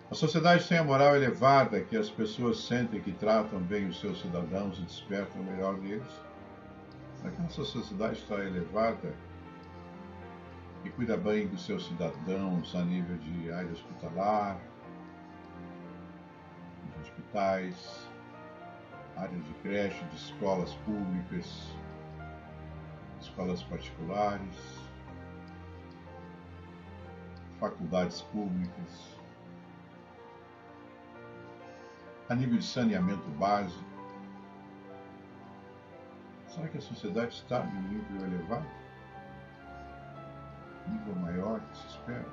A sociedade tem a moral elevada que as pessoas sentem que tratam bem os seus cidadãos e despertam o melhor deles. Será que a nossa sociedade está elevada que cuida bem dos seus cidadãos a nível de área hospitalar, de hospitais, áreas de creche, de escolas públicas, escolas particulares, faculdades públicas, a nível de saneamento básico. Será que a sociedade está em nível elevado? Nível maior que se espera?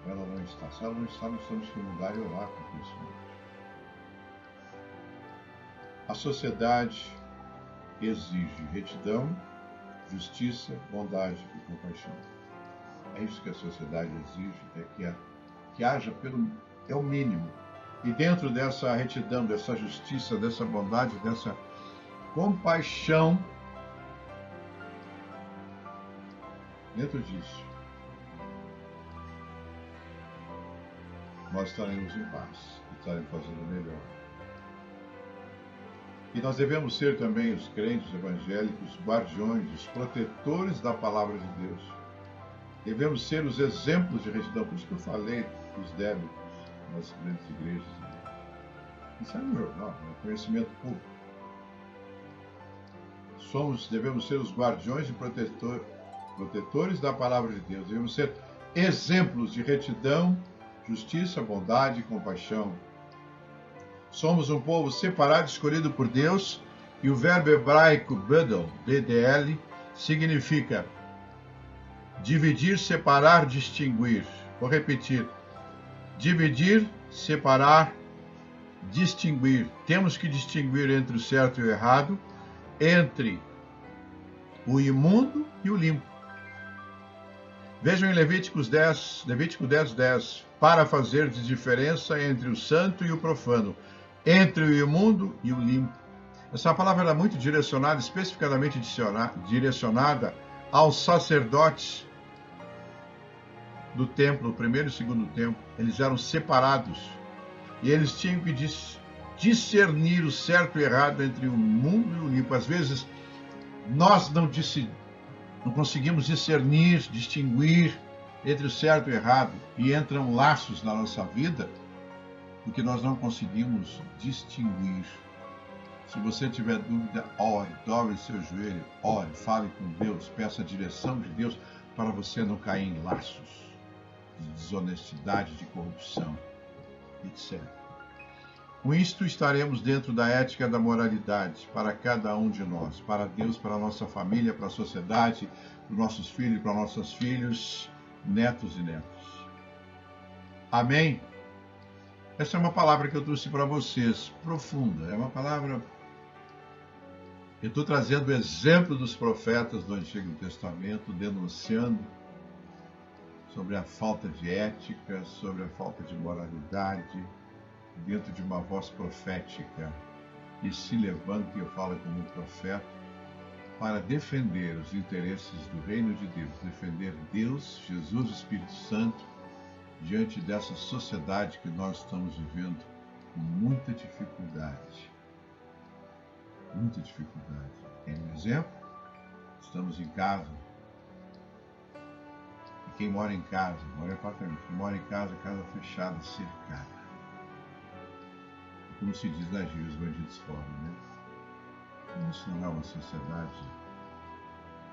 Ela não está. Se ela não está, nós temos que mudar e orar por isso. A sociedade exige retidão, justiça, bondade e compaixão. É isso que a sociedade exige, que haja é o mínimo. E dentro dessa retidão, dessa justiça, dessa bondade, dessa compaixão, dentro disso, nós estaremos em paz, estaremos fazendo o melhor. E nós devemos ser também os crentes evangélicos, guardiões, os protetores da palavra de Deus. Devemos ser os exemplos de retidão. Por isso que eu falei dos débitos nas grandes igrejas. Isso é no jornal, é conhecimento público. Devemos ser os guardiões e protetores da palavra de Deus. Devemos ser exemplos de retidão, justiça, bondade e compaixão. Somos um povo separado, escolhido por Deus, e o verbo hebraico bedel, BDL, significa dividir, separar, distinguir. Vou repetir. Dividir, separar, distinguir. Temos que distinguir entre o certo e o errado, entre o imundo e o limpo. Vejam em Levítico 10:10, para fazer diferença entre o santo e o profano, entre o imundo e o limpo. Essa palavra era muito direcionada, especificamente direcionada aos sacerdotes do templo, o primeiro e o segundo templo. Eles eram separados e eles tinham que discernir o certo e o errado entre o imundo e o limpo. Às vezes, nós não conseguimos distinguir entre o certo e o errado, e entram laços na nossa vida porque nós não conseguimos distinguir. Se você tiver dúvida, ore, dobre seu joelho, ore, fale com Deus, peça a direção de Deus para você não cair em laços de desonestidade, de corrupção, etc. Com isto estaremos dentro da ética da moralidade para cada um de nós, para Deus, para a nossa família, para a sociedade, para os nossos filhos, para nossos filhos, netos e netos. Amém? Essa é uma palavra que eu trouxe para vocês, profunda. É uma palavra... Eu estou trazendo o exemplo dos profetas do Antigo Testamento, denunciando sobre a falta de ética, sobre a falta de moralidade, dentro de uma voz profética, e se levanta, e eu falo como um profeta, para defender os interesses do reino de Deus, defender Deus, Jesus, Espírito Santo, diante dessa sociedade que nós estamos vivendo com muita dificuldade. Muita dificuldade. Tem um exemplo? Estamos em casa. E quem mora em casa, mora em apartamento, quem mora em casa fechada, cercada. Como se diz na gíria, os bandidos fora, né? Isso não é uma sociedade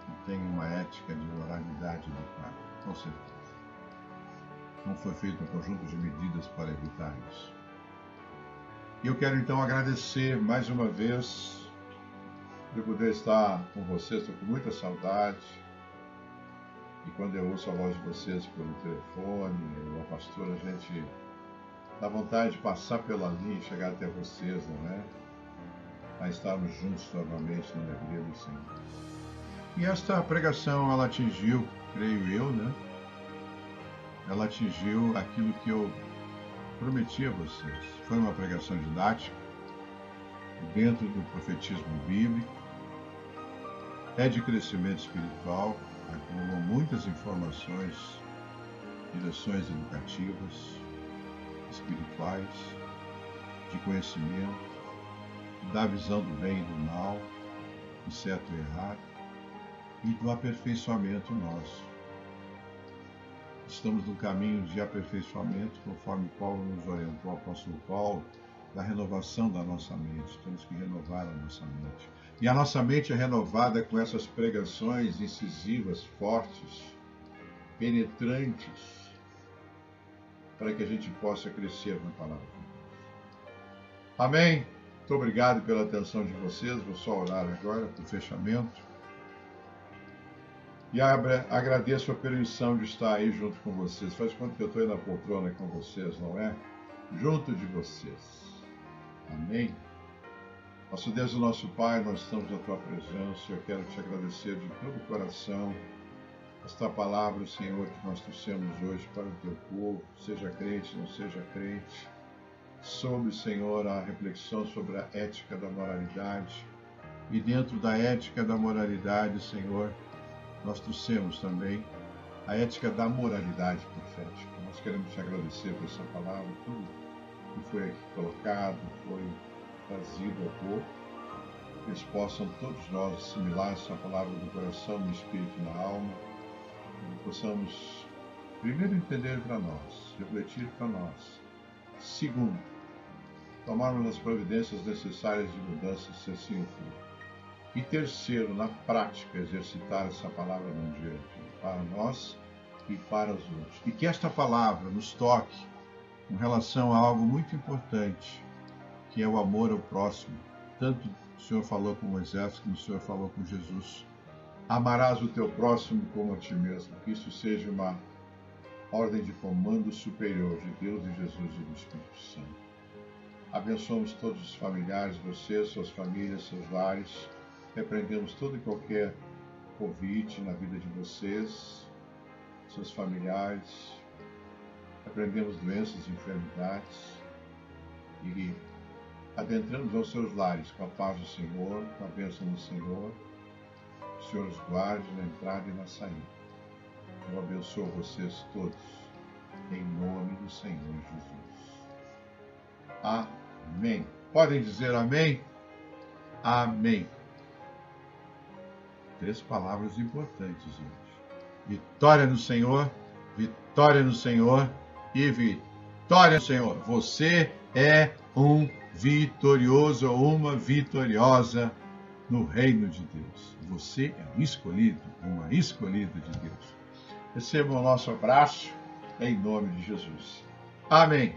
que tem uma ética de moralidade adequada, com certeza. Não foi feito um conjunto de medidas para evitar isso. E eu quero então agradecer mais uma vez por poder estar com vocês. Estou com muita saudade. E quando eu ouço a voz de vocês pelo telefone, ou a pastora, a gente dá vontade de passar pela linha e chegar até vocês, não é? A estarmos juntos novamente na alegria do Senhor. E esta pregação, ela atingiu, creio eu, né? Ela atingiu aquilo que eu prometi a vocês. Foi uma pregação didática, dentro do profetismo bíblico, é de crescimento espiritual, acumulou muitas informações, direções educativas, espirituais, de conhecimento, da visão do bem e do mal, do certo e errado, e do aperfeiçoamento nosso, estamos no caminho de aperfeiçoamento, conforme Paulo nos orientou, o apóstolo Paulo, da renovação da nossa mente. Temos que renovar a nossa mente. E a nossa mente é renovada com essas pregações incisivas, fortes, penetrantes, para que a gente possa crescer na palavra de Deus. Amém? Muito obrigado pela atenção de vocês. Vou só orar agora para o fechamento. E agradeço a permissão de estar aí junto com vocês. Faz quanto que eu estou aí na poltrona com vocês, não é? Junto de vocês. Amém? Nosso Deus e nosso Pai, nós estamos na Tua presença. Eu quero te agradecer de todo o coração esta palavra, Senhor, que nós trouxemos hoje para o Teu povo, seja crente, não seja crente, sobre, Senhor, a reflexão sobre a ética da moralidade. E dentro da ética da moralidade, Senhor, nós trouxemos também a ética da moralidade profética. Nós queremos te agradecer por essa palavra, tudo que foi aqui colocado, foi trazido ao povo, que eles possam todos nós assimilar essa palavra do coração, no espírito e na alma, que possamos primeiro entender para nós, refletir para nós, segundo, tomarmos as providências necessárias de mudança, se assim o for. E terceiro, na prática, exercitar essa palavra no dia a dia, para nós e para os outros. E que esta palavra nos toque com relação a algo muito importante, que é o amor ao próximo. Tanto o Senhor falou com Moisés, como o Senhor falou com Jesus. Amarás o teu próximo como a ti mesmo. Que isso seja uma ordem de comando superior de Deus e Jesus e do Espírito Santo. Abençoamos todos os familiares, vocês, suas famílias, seus lares. Repreendemos todo e qualquer convite na vida de vocês, seus familiares. Repreendemos doenças e enfermidades. E adentramos aos seus lares com a paz do Senhor, com a bênção do Senhor. O Senhor os guarde na entrada e na saída. Eu abençoo vocês todos, em nome do Senhor Jesus. Amém. Podem dizer amém? Amém. 3 palavras importantes hoje. Vitória no Senhor, vitória no Senhor e vitória no Senhor. Você é um vitorioso ou uma vitoriosa no reino de Deus. Você é um escolhido, uma escolhida de Deus. Receba o nosso abraço em nome de Jesus. Amém.